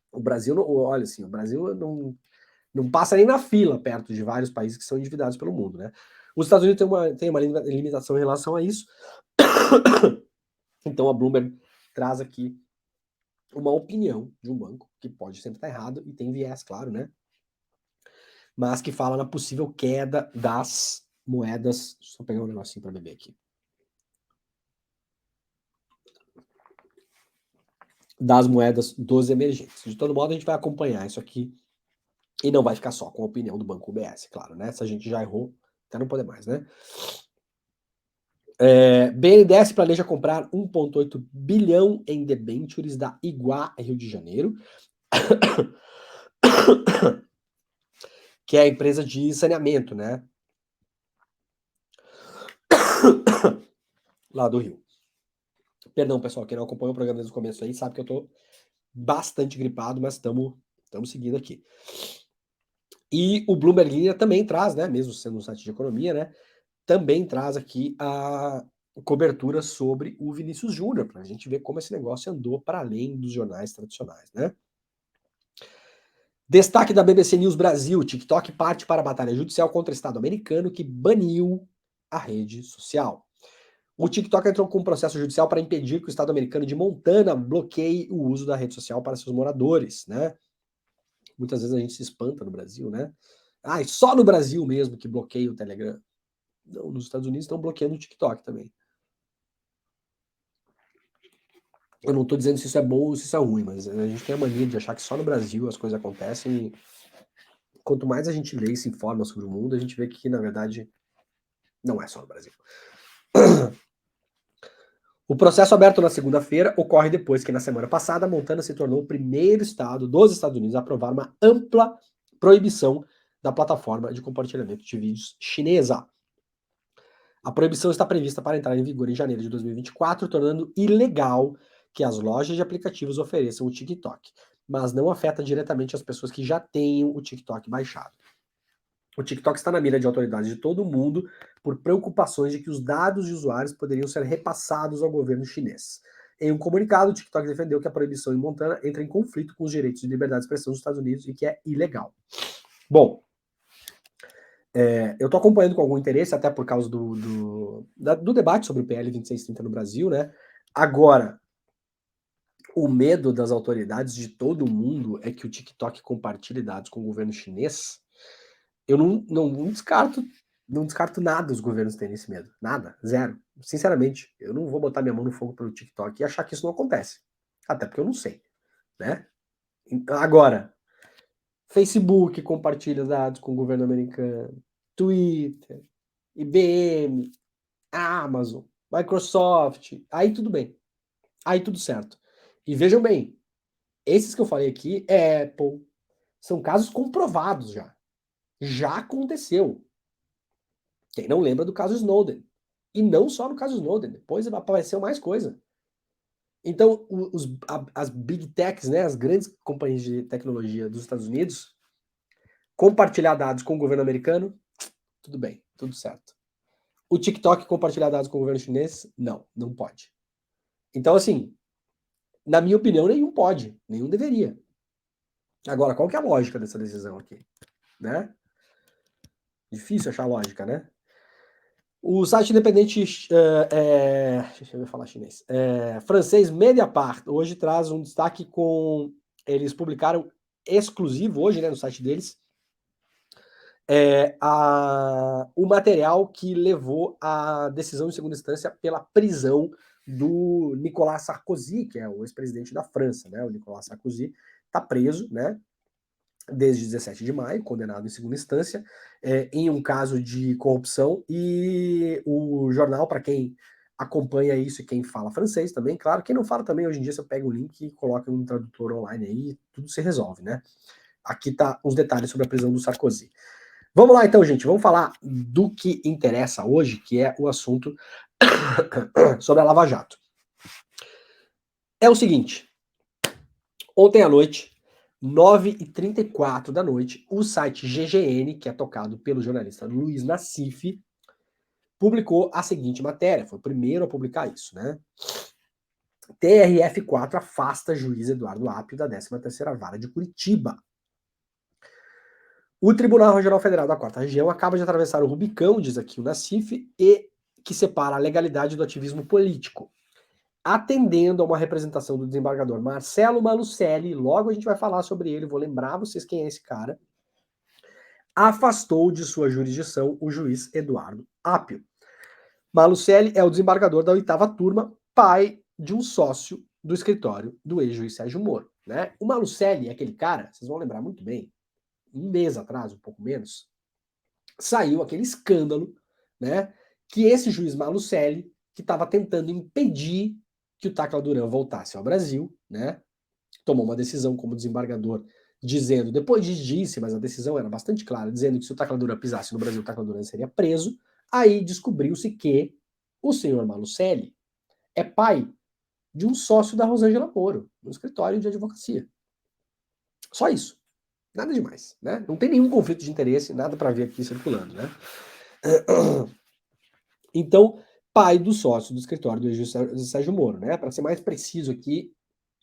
O Brasil, olha assim, o Brasil não passa nem na fila perto de vários países que são endividados pelo mundo, né? Os Estados Unidos tem uma limitação em relação a isso. Então a Bloomberg traz aqui uma opinião de um banco, que pode sempre estar errado e tem viés, claro, né? Mas que fala na possível queda das moedas. Deixa eu pegar um negocinho para beber aqui. Das moedas dos emergentes. De todo modo, a gente vai acompanhar isso aqui e não vai ficar só com a opinião do Banco UBS, claro, né? Se a gente já errou, até não poder mais, né? BNDES planeja comprar 1,8 bilhão em debêntures da Iguá, Rio de Janeiro, que é a empresa de saneamento, né? Lá do Rio. Perdão, pessoal, quem não acompanha o programa desde o começo aí sabe que eu tô bastante gripado, mas estamos seguindo aqui. E o Bloomberg Linha também traz, né, mesmo sendo um site de economia, né, também traz aqui a cobertura sobre o Vinícius Júnior, para a gente ver como esse negócio andou para além dos jornais tradicionais, né? Destaque da BBC News Brasil: TikTok parte para a batalha judicial contra o Estado americano que baniu a rede social. O TikTok entrou com um processo judicial para impedir que o Estado americano de Montana bloqueie o uso da rede social para seus moradores, né? Muitas vezes a gente se espanta no Brasil, né? Ah, só no Brasil mesmo que bloqueia o Telegram. Não, nos Estados Unidos estão bloqueando o TikTok também. Eu não estou dizendo se isso é bom ou se isso é ruim, mas a gente tem a mania de achar que só no Brasil as coisas acontecem. E quanto mais a gente lê e se informa sobre o mundo, a gente vê que, na verdade, não é só no Brasil. O processo aberto na segunda-feira ocorre depois que, na semana passada, Montana se tornou o primeiro estado dos Estados Unidos a aprovar uma ampla proibição da plataforma de compartilhamento de vídeos chinesa. A proibição está prevista para entrar em vigor em janeiro de 2024, tornando ilegal que as lojas de aplicativos ofereçam o TikTok, mas não afeta diretamente as pessoas que já têm o TikTok baixado. O TikTok está na mira de autoridades de todo o mundo por preocupações de que os dados de usuários poderiam ser repassados ao governo chinês. Em um comunicado, o TikTok defendeu que a proibição em Montana entra em conflito com os direitos de liberdade de expressão dos Estados Unidos e que é ilegal. Bom, eu estou acompanhando com algum interesse, até por causa do debate sobre o PL 2630 no Brasil, né? Agora, o medo das autoridades de todo mundo é que o TikTok compartilhe dados com o governo chinês. Eu não descarto nada os governos terem esse medo. Nada, zero. Sinceramente, eu não vou botar minha mão no fogo pelo TikTok e achar que isso não acontece. Até porque eu não sei, né? Agora, Facebook compartilha dados com o governo americano, Twitter, IBM, Amazon, Microsoft, aí tudo bem. Aí tudo certo. E vejam bem, esses que eu falei aqui, Apple, são casos comprovados já. Já aconteceu. Quem não lembra do caso Snowden? E não só no caso Snowden, depois apareceu mais coisa. Então, as big techs, né, as grandes companhias de tecnologia dos Estados Unidos, compartilhar dados com o governo americano, tudo bem, tudo certo. O TikTok compartilhar dados com o governo chinês, não pode. Então, assim, na minha opinião, nenhum pode, nenhum deveria. Agora, qual que é a lógica dessa decisão aqui? Né? Difícil achar lógica, né? O site independente, deixa eu falar chinês, francês Mediapart, hoje traz um destaque com, eles publicaram exclusivo hoje, né, no site deles, o material que levou à decisão em segunda instância pela prisão do Nicolas Sarkozy, que é o ex-presidente da França, né, o Nicolas Sarkozy está preso, né, desde 17 de maio, condenado em segunda instância, em um caso de corrupção, e o jornal, para quem acompanha isso e quem fala francês também, claro, quem não fala também, hoje em dia você pega o link e coloca um tradutor online aí e tudo se resolve, né? Aqui tá os detalhes sobre a prisão do Sarkozy. Vamos lá então, gente, vamos falar do que interessa hoje, que é o assunto sobre a Lava Jato. É o seguinte, ontem à noite, 9h34 da noite, o site GGN, que é tocado pelo jornalista Luiz Nassif, publicou a seguinte matéria, foi o primeiro a publicar isso, né? TRF4 afasta juiz Eduardo Apio da 13ª Vara de Curitiba. O Tribunal Regional Federal da 4ª Região acaba de atravessar o Rubicão, diz aqui o Nassif, e que separa a legalidade do ativismo político. Atendendo a uma representação do desembargador Marcelo Malucelli, logo a gente vai falar sobre ele, vou lembrar vocês quem é esse cara, afastou de sua jurisdição o juiz Eduardo Apio. Malucelli é o desembargador da 8ª turma, pai de um sócio do escritório do ex-juiz Sérgio Moro. Né? O Malucelli é aquele cara, vocês vão lembrar muito bem, um mês atrás, um pouco menos, saiu aquele escândalo, né, que esse juiz Malucelli, que estava tentando impedir que o Tacla Duran voltasse ao Brasil, né, tomou uma decisão como desembargador, dizendo, depois disse, mas a decisão era bastante clara, dizendo que se o Tacla Duran pisasse no Brasil, o Tacla Duran seria preso. Aí descobriu-se que o senhor Malucelli é pai de um sócio da Rosângela Moro, no escritório de advocacia. Só isso. Nada demais, né? Não tem nenhum conflito de interesse, nada para ver aqui circulando, né? Então, pai do sócio do escritório do Sérgio Moro, né? Para ser mais preciso aqui,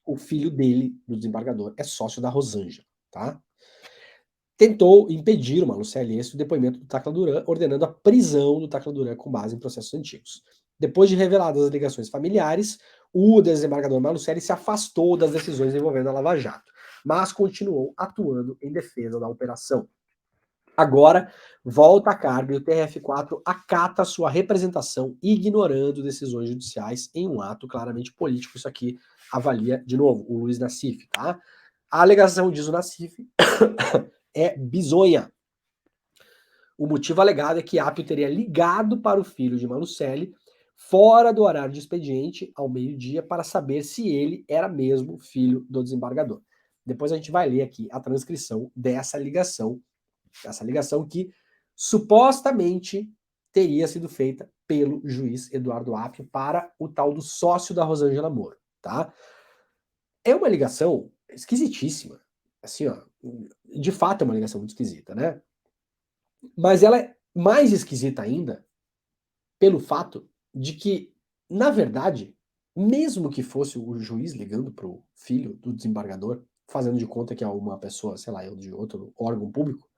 o filho dele, do desembargador, é sócio da Rosângela, tá? Tentou impedir o Malucelli o depoimento do Tacla Duran, ordenando a prisão do Tacla Duran com base em processos antigos. Depois de reveladas as ligações familiares, o desembargador Malucelli se afastou das decisões envolvendo a Lava Jato, mas continuou atuando em defesa da operação. Agora, volta a cargo e o TRF4 acata sua representação, ignorando decisões judiciais em um ato claramente político. Isso aqui avalia, de novo, o Luiz Nassif, tá? A alegação, diz o Nassif, é bizonha. O motivo alegado é que Apio teria ligado para o filho de Malucelli fora do horário de expediente, ao meio-dia, para saber se ele era mesmo filho do desembargador. Depois a gente vai ler aqui a transcrição dessa ligação que supostamente teria sido feita pelo juiz Eduardo Apio para o tal do sócio da Rosângela Moro, tá? É uma ligação esquisitíssima, assim, ó, de fato é uma ligação muito esquisita, né? Mas ela é mais esquisita ainda pelo fato de que, na verdade, mesmo que fosse o juiz ligando para o filho do desembargador, fazendo de conta que é uma pessoa, sei lá, de outro órgão público,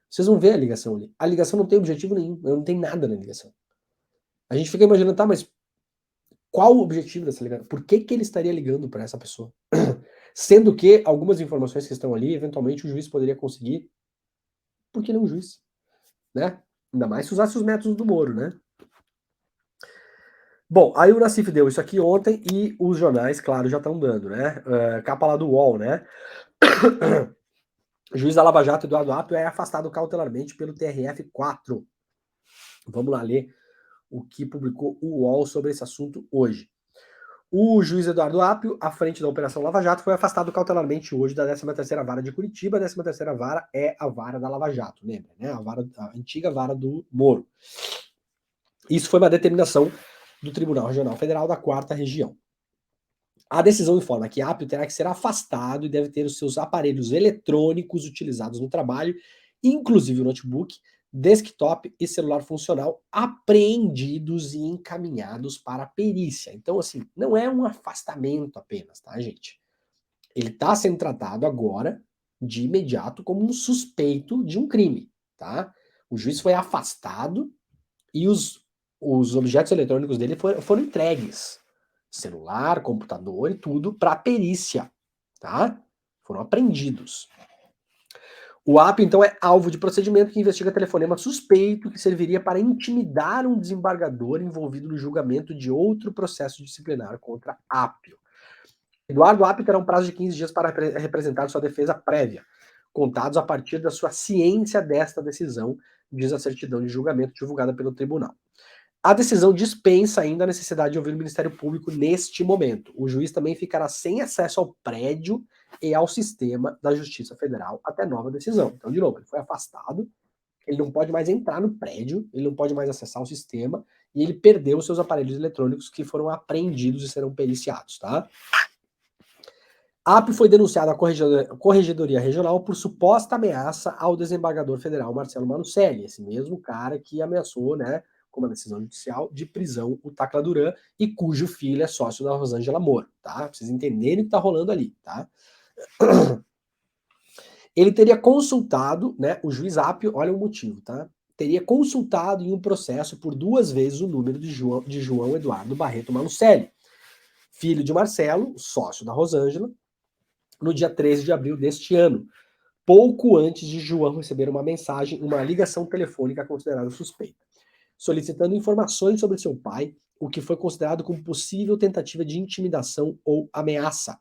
vocês vão ver a ligação ali. A ligação não tem objetivo nenhum, não tem nada na ligação. A gente fica imaginando, tá, mas qual o objetivo dessa ligação? Por que ele estaria ligando para essa pessoa? Sendo que algumas informações que estão ali, eventualmente o juiz poderia conseguir, porque ele é um juiz, né? Ainda mais se usasse os métodos do Moro, né? Bom, aí o Nassif deu isso aqui ontem e os jornais, claro, já estão dando, né? Capa lá do UOL, né? O juiz da Lava Jato, Eduardo Apio, é afastado cautelarmente pelo TRF4. Vamos lá ler o que publicou o UOL sobre esse assunto hoje. O juiz Eduardo Apio, à frente da Operação Lava Jato, foi afastado cautelarmente hoje da 13ª Vara de Curitiba. A 13ª Vara é a vara da Lava Jato, lembra? Né? A antiga vara do Moro. Isso foi uma determinação do Tribunal Regional Federal da 4ª Região. A decisão informa que Apio terá que ser afastado e deve ter os seus aparelhos eletrônicos utilizados no trabalho, inclusive o notebook, desktop e celular funcional, apreendidos e encaminhados para a perícia. Então, assim, não é um afastamento apenas, tá, gente? Ele está sendo tratado agora, de imediato, como um suspeito de um crime, tá? O juiz foi afastado e os objetos eletrônicos dele foram entregues. Celular, computador e tudo para a perícia, tá? Foram apreendidos. O Apio, então, é alvo de procedimento que investiga telefonema suspeito que serviria para intimidar um desembargador envolvido no julgamento de outro processo disciplinar contra Apio. Eduardo Apio terá um prazo de 15 dias para representar sua defesa prévia, contados a partir da sua ciência desta decisão, diz a certidão de julgamento divulgada pelo tribunal. A decisão dispensa ainda a necessidade de ouvir o Ministério Público neste momento. O juiz também ficará sem acesso ao prédio e ao sistema da Justiça Federal até nova decisão. Então, de novo, ele foi afastado, ele não pode mais entrar no prédio, ele não pode mais acessar o sistema e ele perdeu os seus aparelhos eletrônicos que foram apreendidos e serão periciados, tá? A Apio foi denunciado à Corregedoria Regional por suposta ameaça ao desembargador federal Marcelo Malucelli, esse mesmo cara que ameaçou, né, com uma decisão judicial de prisão o Tacla Duran e cujo filho é sócio da Rosângela Moro, tá? Pra vocês entenderem o que tá rolando ali, tá? Ele teria consultado, né, o juiz Apio, olha o motivo, tá? Teria consultado em um processo por 2 vezes o número de João Eduardo Barreto Malucelli, filho de Marcelo, sócio da Rosângela, no dia 13 de abril deste ano, pouco antes de João receber uma mensagem, uma ligação telefônica considerada suspeita, solicitando informações sobre seu pai, o que foi considerado como possível tentativa de intimidação ou ameaça.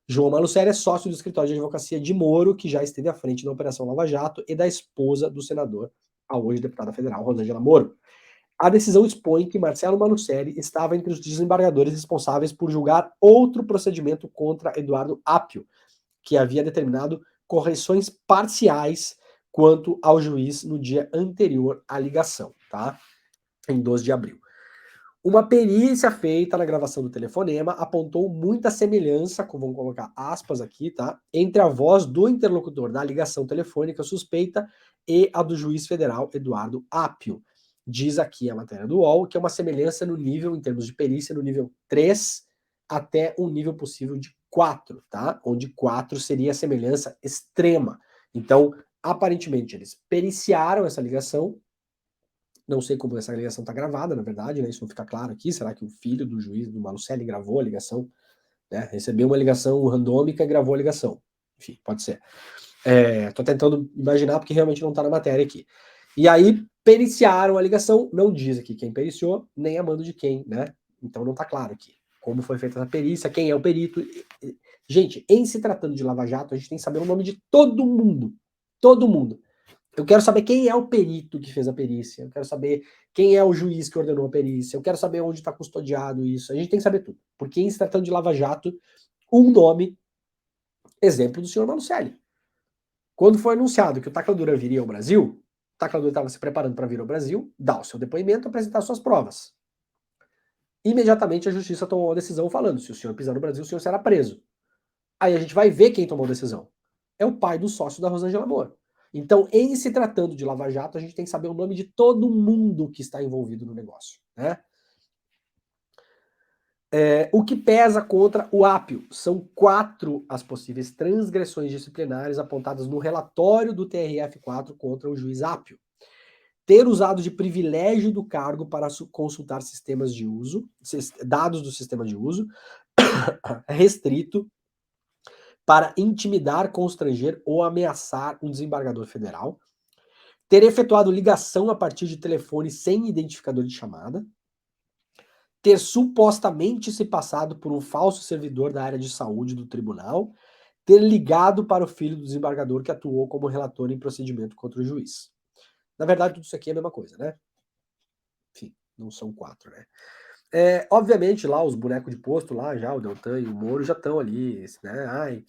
João Malucelli é sócio do escritório de advocacia de Moro, que já esteve à frente da Operação Lava Jato, e da esposa do senador, a hoje deputada federal, Rosângela Moro. A decisão expõe que Marcelo Malucelli estava entre os desembargadores responsáveis por julgar outro procedimento contra Eduardo Apio, que havia determinado correções parciais quanto ao juiz no dia anterior à ligação, tá? Em 12 de abril. Uma perícia feita na gravação do telefonema apontou muita semelhança, vamos colocar aspas aqui, tá? Entre a voz do interlocutor da ligação telefônica suspeita e a do juiz federal Eduardo Apio. Diz aqui a matéria do UOL que é uma semelhança no nível, em termos de perícia, no nível 3 até um nível possível de 4, tá? Onde 4 seria a semelhança extrema. Então, aparentemente, eles periciaram essa ligação. Não sei como essa ligação está gravada, na verdade, né? Isso não fica claro aqui. Será que o filho do juiz, do Malucelli, gravou a ligação? Né? Recebeu uma ligação randômica e gravou a ligação. Enfim, pode ser. Tô tentando imaginar porque realmente não está na matéria aqui. E aí, periciaram a ligação. Não diz aqui quem periciou, nem a mando de quem, né? Então não está claro aqui como foi feita essa perícia, quem é o perito. Gente, em se tratando de Lava Jato, a gente tem que saber o nome de todo mundo. Todo mundo. Eu quero saber quem é o perito que fez a perícia. Eu quero saber quem é o juiz que ordenou a perícia. Eu quero saber onde está custodiado isso. A gente tem que saber tudo. Porque em se tratando de Lava Jato, um nome, exemplo do senhor Malucelli. Quando foi anunciado que o Tacla viria ao Brasil, o Tacla estava se preparando para vir ao Brasil, dar o seu depoimento, apresentar suas provas. Imediatamente a justiça tomou uma decisão falando, se o senhor pisar no Brasil, o senhor será preso. Aí a gente vai ver quem tomou a decisão. É o pai do sócio da Rosângela Moura. Então, em se tratando de Lava Jato, a gente tem que saber o nome de todo mundo que está envolvido no negócio, né? O que pesa contra o Apio? São 4 as possíveis transgressões disciplinares apontadas no relatório do TRF4 contra o juiz Apio. Ter usado de privilégio do cargo para consultar sistemas de uso, dados do sistema de uso, restrito, para intimidar, constranger ou ameaçar um desembargador federal, ter efetuado ligação a partir de telefone sem identificador de chamada, ter supostamente se passado por um falso servidor da área de saúde do tribunal, ter ligado para o filho do desembargador que atuou como relator em procedimento contra o juiz. Na verdade, tudo isso aqui é a mesma coisa, né? Enfim, não são 4, né? Obviamente, lá os bonecos de posto, lá já, o Deltan e o Moro já estão ali, né? Ai,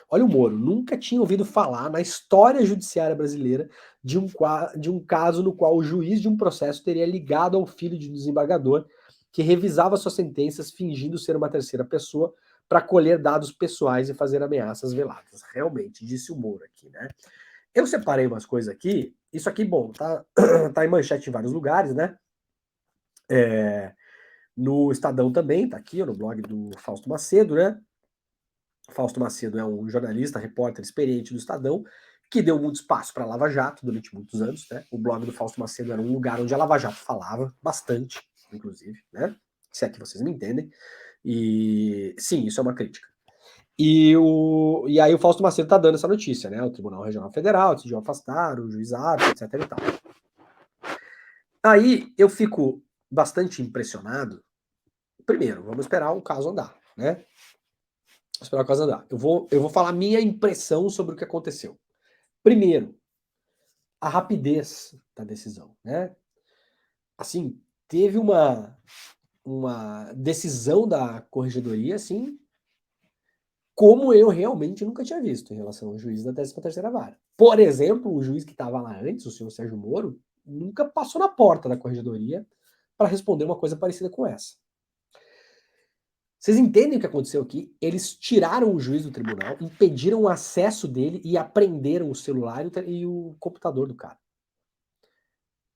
Olha o Moro, nunca tinha ouvido falar na história judiciária brasileira de um caso no qual o juiz de um processo teria ligado ao filho de um desembargador que revisava suas sentenças fingindo ser uma terceira pessoa para colher dados pessoais e fazer ameaças veladas. Realmente, disse o Moro aqui, né? Eu separei umas coisas aqui, isso aqui, bom, tá em manchete em vários lugares, né? No Estadão também, tá aqui, no blog do Fausto Macedo, né? Fausto Macedo é um jornalista, repórter experiente do Estadão, que deu muito espaço para a Lava Jato durante muitos anos, né? O blog do Fausto Macedo era um lugar onde a Lava Jato falava bastante, inclusive, né? Se é que vocês me entendem. E sim, isso é uma crítica. E aí o Fausto Macedo tá dando essa notícia, né? O Tribunal Regional Federal decidiu afastar o juiz Arthur, etc e tal. Aí eu fico bastante impressionado. Primeiro, vamos esperar o caso andar, né? Esperar a coisa andar. Eu vou falar minha impressão sobre o que aconteceu. Primeiro, a rapidez da decisão, né? Assim, teve uma decisão da corregedoria, assim, como eu realmente nunca tinha visto em relação ao juiz da 13ª Vara. Por exemplo, o juiz que estava lá antes, o senhor Sérgio Moro, nunca passou na porta da corregedoria para responder uma coisa parecida com essa. Vocês entendem o que aconteceu aqui? Eles tiraram o juiz do tribunal, impediram o acesso dele e apreenderam o celular e o computador do cara.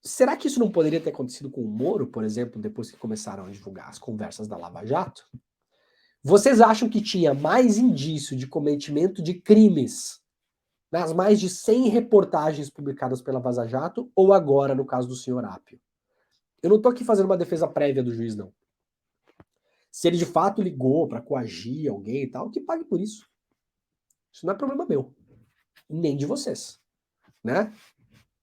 Será que isso não poderia ter acontecido com o Moro, por exemplo, depois que começaram a divulgar as conversas da Lava Jato? Vocês acham que tinha mais indício de cometimento de crimes nas mais de 100 reportagens publicadas pela Vaza Jato ou agora no caso do senhor Apio? Eu não estou aqui fazendo uma defesa prévia do juiz, não. Se ele de fato ligou para coagir alguém e tal, que pague por isso. Isso não é problema meu, nem de vocês, né?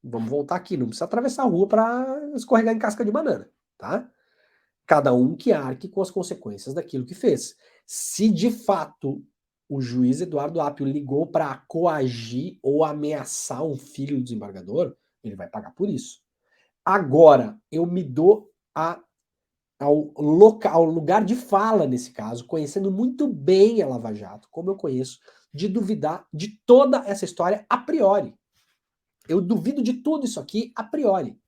Vamos voltar aqui, não precisa atravessar a rua para escorregar em casca de banana, tá? Cada um que arque com as consequências daquilo que fez. Se de fato o juiz Eduardo Apio ligou para coagir ou ameaçar um filho do desembargador, ele vai pagar por isso. Agora, eu me dou ao lugar de fala nesse caso, conhecendo muito bem a Lava Jato, como eu conheço, de duvidar de toda essa história a priori. Eu duvido de tudo isso aqui a priori.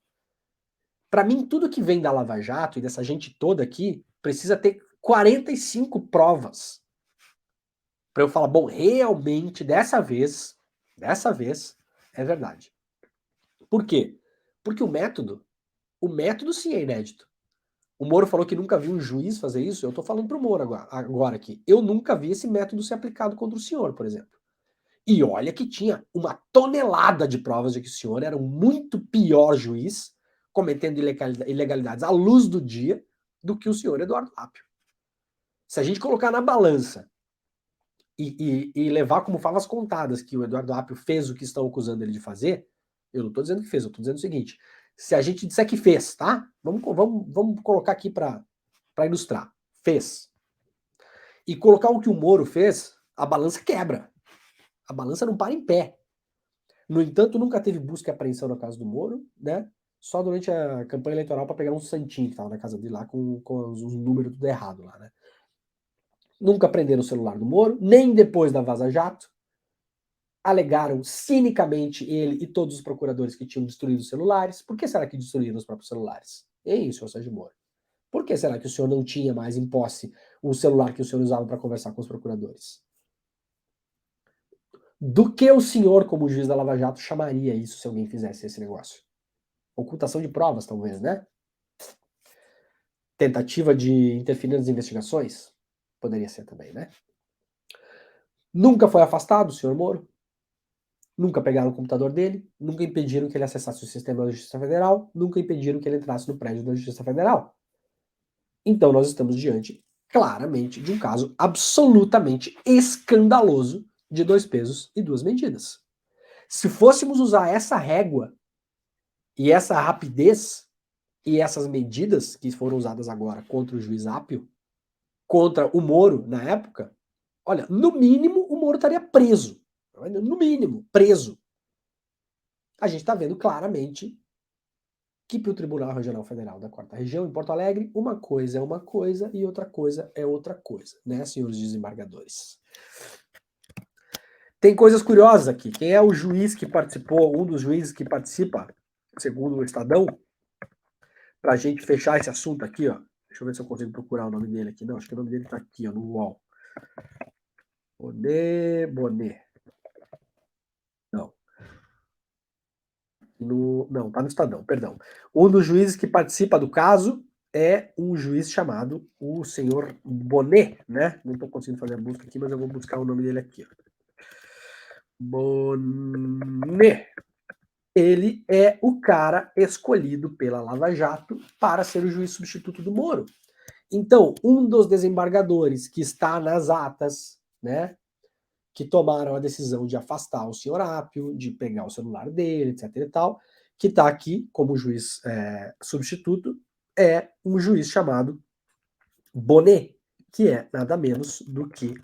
Para mim, tudo que vem da Lava Jato e dessa gente toda aqui precisa ter 45 provas para eu falar, bom, realmente dessa vez é verdade. Por quê? Porque o método sim é inédito. O Moro falou que nunca viu um juiz fazer isso. Eu tô falando pro Moro agora aqui. Eu nunca vi esse método ser aplicado contra o senhor, por exemplo. E olha que tinha uma tonelada de provas de que o senhor era um muito pior juiz, cometendo ilegalidades à luz do dia, do que o senhor Eduardo Apio. Se a gente colocar na balança e levar como favas contadas que o Eduardo Apio fez o que estão acusando ele de fazer, eu não estou dizendo que fez, eu estou dizendo o seguinte: se a gente disser que fez, tá? Vamos colocar aqui para ilustrar. Fez. E colocar o que o Moro fez, a balança quebra. A balança não para em pé. No entanto, nunca teve busca e apreensão na casa do Moro, né? Só durante a campanha eleitoral para pegar um santinho que estava na casa dele lá com os números tudo errado lá, né? Nunca prenderam o celular do Moro, nem depois da Vaza Jato. Alegaram cinicamente ele e todos os procuradores que tinham destruído os celulares. Por que será que destruíram os próprios celulares? Hein, senhor Sérgio Moro? Por que será que o senhor não tinha mais em posse o celular que o senhor usava para conversar com os procuradores? Do que o senhor, como juiz da Lava Jato, chamaria isso se alguém fizesse esse negócio? Ocultação de provas, talvez, né? Tentativa de interferir nas investigações? Poderia ser também, né? Nunca foi afastado, senhor Moro. Nunca pegaram o computador dele, nunca impediram que ele acessasse o sistema da Justiça Federal, nunca impediram que ele entrasse no prédio da Justiça Federal. Então nós estamos diante, claramente, de um caso absolutamente escandaloso de 2 pesos e 2 medidas. Se fôssemos usar essa régua e essa rapidez e essas medidas que foram usadas agora contra o juiz Apio, contra o Moro na época, olha, no mínimo o Moro estaria preso. No mínimo, preso. A gente está vendo claramente que para o Tribunal Regional Federal da Quarta Região, em Porto Alegre, uma coisa é uma coisa e outra coisa é outra coisa, né, senhores desembargadores? Tem coisas curiosas aqui. Quem é o juiz que participou, um dos juízes que participa, segundo o Estadão, para a gente fechar esse assunto aqui, ó. Deixa eu ver se eu consigo procurar o nome dele aqui. Não, acho que o nome dele está aqui, ó, no UOL. Bonet. Não. Não, tá no Estadão, perdão. Um dos juízes que participa do caso é um juiz chamado o senhor Bonet, né? Não estou conseguindo fazer a busca aqui, mas eu vou buscar o nome dele aqui. Bonet. Ele é o cara escolhido pela Lava Jato para ser o juiz substituto do Moro. Então, um dos desembargadores que está nas atas, né, que tomaram a decisão de afastar o senhor Apio, de pegar o celular dele, etc e tal, que está aqui como juiz substituto, é um juiz chamado Bonet, que é nada menos do que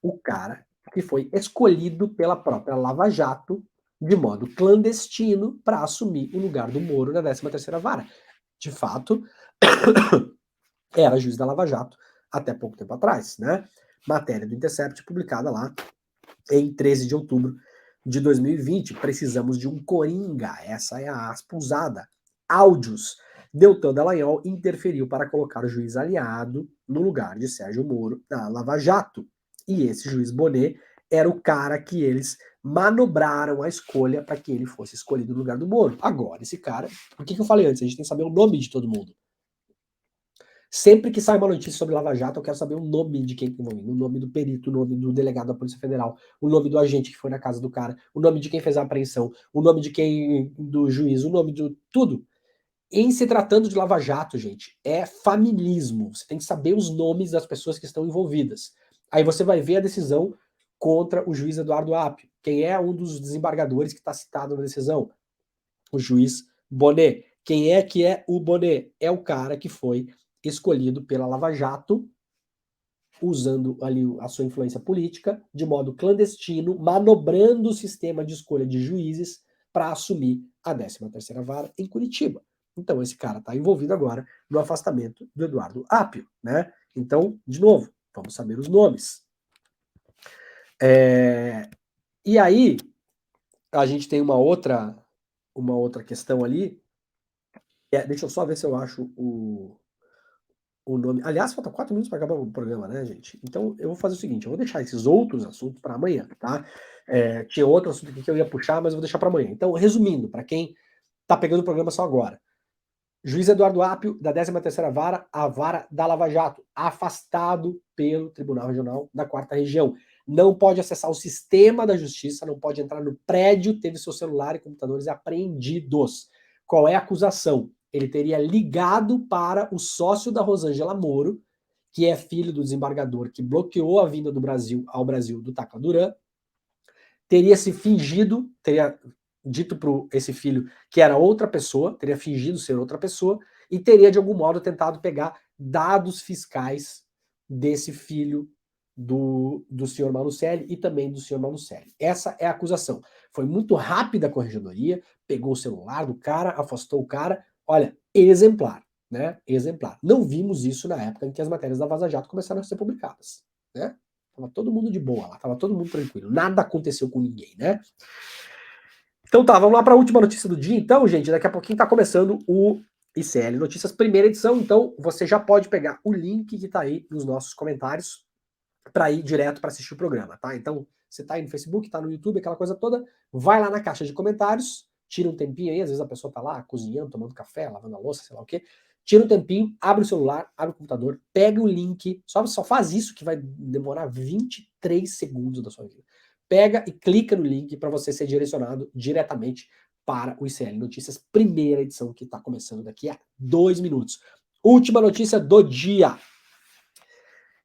o cara que foi escolhido pela própria Lava Jato de modo clandestino para assumir o lugar do Moro na 13ª Vara. De fato, era juiz da Lava Jato até pouco tempo atrás, né? Matéria do Intercept publicada lá em 13 de outubro de 2020. Precisamos de um coringa. Essa é a aspa usada. Áudios. Deltan Dallagnol interferiu para colocar o juiz aliado no lugar de Sérgio Moro na Lava Jato. E esse juiz Bonet era o cara que eles manobraram a escolha para que ele fosse escolhido no lugar do Moro. Agora, esse cara... Por que eu falei antes? A gente tem que saber o nome de todo mundo. Sempre que sai uma notícia sobre Lava Jato, eu quero saber o nome de quem está envolvido, o nome do perito, o nome do delegado da Polícia Federal, o nome do agente que foi na casa do cara, o nome de quem fez a apreensão, o nome de quem do juiz, o nome de tudo. Em se tratando de Lava Jato, gente, é familismo. Você tem que saber os nomes das pessoas que estão envolvidas. Aí você vai ver a decisão contra o juiz Eduardo Apio. Quem é um dos desembargadores que está citado na decisão? O juiz Bonet. Quem é que é o Bonet? É o cara que foi escolhido pela Lava Jato, usando ali a sua influência política, de modo clandestino, manobrando o sistema de escolha de juízes para assumir a 13ª Vara em Curitiba. Então esse cara está envolvido agora no afastamento do Eduardo Apio, né? Então, de novo, vamos saber os nomes. E aí, a gente tem uma outra questão ali. Deixa eu só ver se eu acho o nome. Aliás, falta 4 minutos para acabar o programa, né, gente? Então eu vou fazer o seguinte: eu vou deixar esses outros assuntos para amanhã, tá? Tinha outro assunto aqui que eu ia puxar, mas eu vou deixar para amanhã. Então, resumindo, para quem tá pegando o programa só agora. Juiz Eduardo Apio, da 13ª Vara, a Vara da Lava Jato, afastado pelo Tribunal Regional da 4ª Região. Não pode acessar o sistema da justiça, não pode entrar no prédio, teve seu celular e computadores apreendidos. Qual é a acusação? Ele teria ligado para o sócio da Rosângela Moro, que é filho do desembargador que bloqueou a vinda do Brasil ao Brasil do Tacla Duran, teria se fingido, teria dito para esse filho que era outra pessoa, teria fingido ser outra pessoa, e teria de algum modo tentado pegar dados fiscais desse filho do senhor Malucelli e também do senhor Malucelli. Essa é a acusação. Foi muito rápida a corregedoria, pegou o celular do cara, afastou o cara. Olha, exemplar, né? Exemplar. Não vimos isso na época em que as matérias da Vaza Jato começaram a ser publicadas, né? Tava todo mundo de boa lá, tava todo mundo tranquilo. Nada aconteceu com ninguém, né? Então tá, vamos lá para a última notícia do dia. Então, gente, daqui a pouquinho tá começando o ICL Notícias, primeira edição. Então, você já pode pegar o link que tá aí nos nossos comentários para ir direto para assistir o programa, tá? Então, você tá aí no Facebook, tá no YouTube, aquela coisa toda, vai lá na caixa de comentários, tira um tempinho aí, às vezes a pessoa tá lá cozinhando, tomando café, lavando a louça, sei lá o quê. Tira um tempinho, abre o celular, abre o computador, pega o link, só faz isso que vai demorar 23 segundos da sua vida. Pega e clica no link para você ser direcionado diretamente para o ICL Notícias, primeira edição, que está começando daqui a 2 minutos. Última notícia do dia.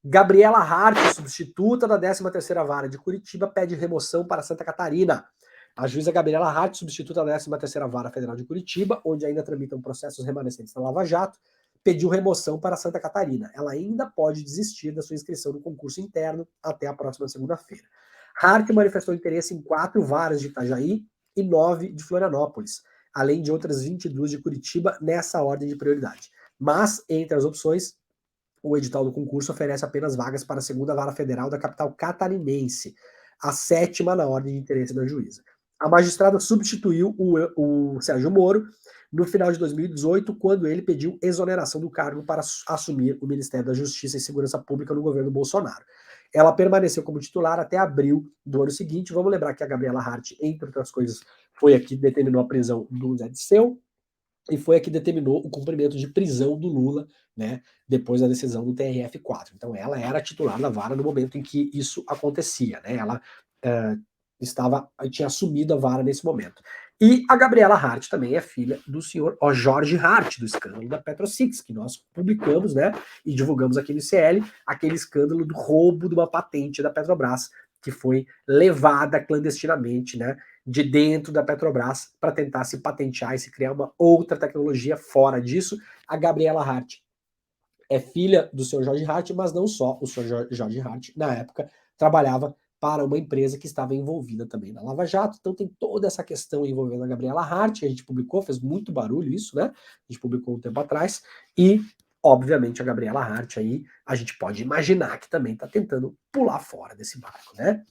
Gabriela Hart, substituta da 13ª Vara de Curitiba, pede remoção para Santa Catarina. A juíza Gabriela Hart, substituta da 13ª Vara Federal de Curitiba, onde ainda tramitam processos remanescentes da Lava Jato, pediu remoção para Santa Catarina. Ela ainda pode desistir da sua inscrição no concurso interno até a próxima segunda-feira. Hart manifestou interesse em 4 varas de Itajaí e 9 de Florianópolis, além de outras 22 de Curitiba, nessa ordem de prioridade. Mas, entre as opções, o edital do concurso oferece apenas vagas para a segunda vara federal da capital catarinense, a 7ª na ordem de interesse da juíza. A magistrada substituiu o Sérgio Moro no final de 2018, quando ele pediu exoneração do cargo para assumir o Ministério da Justiça e Segurança Pública no governo Bolsonaro. Ela permaneceu como titular até abril do ano seguinte. Vamos lembrar que a Gabriela Hart, entre outras coisas, foi a que determinou a prisão do Zé Disseu, e foi a que determinou o cumprimento de prisão do Lula, né, depois da decisão do TRF4. Então ela era titular da vara no momento em que isso acontecia, né? Ela tinha assumido a vara nesse momento. E a Gabriela Hart também é filha do senhor Jorge Hart, do escândalo da PetroSix, que nós publicamos, né, e divulgamos aqui no ICL, aquele escândalo do roubo de uma patente da Petrobras, que foi levada clandestinamente, né, de dentro da Petrobras para tentar se patentear e se criar uma outra tecnologia fora disso. A Gabriela Hart é filha do senhor Jorge Hart, mas não só. O senhor Jorge Hart, na época, trabalhava para uma empresa que estava envolvida também na Lava Jato. Então tem toda essa questão envolvendo a Gabriela Hart, que a gente publicou, fez muito barulho isso, né? A gente publicou um tempo atrás. E, obviamente, a Gabriela Hart aí, a gente pode imaginar que também está tentando pular fora desse barco, né?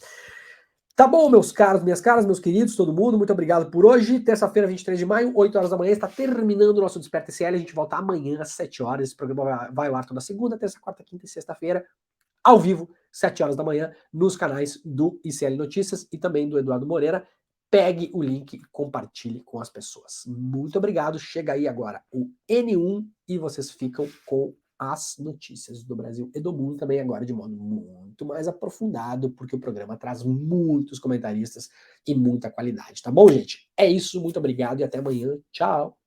Tá bom, meus caros, minhas caras, meus queridos, todo mundo, muito obrigado por hoje. Terça-feira, 23 de maio, 8 horas da manhã, está terminando o nosso Desperta ICL. A gente volta amanhã às 7 horas. Esse programa vai ao ar toda segunda, terça, quarta, quinta e sexta-feira, ao vivo, 7 horas da manhã, nos canais do ICL Notícias e também do Eduardo Moreira. Pegue o link e compartilhe com as pessoas. Muito obrigado. Chega aí agora o N1 e vocês ficam com as notícias do Brasil e do mundo também agora de modo muito mais aprofundado, porque o programa traz muitos comentaristas e muita qualidade, tá bom, gente? É isso, muito obrigado e até amanhã. Tchau!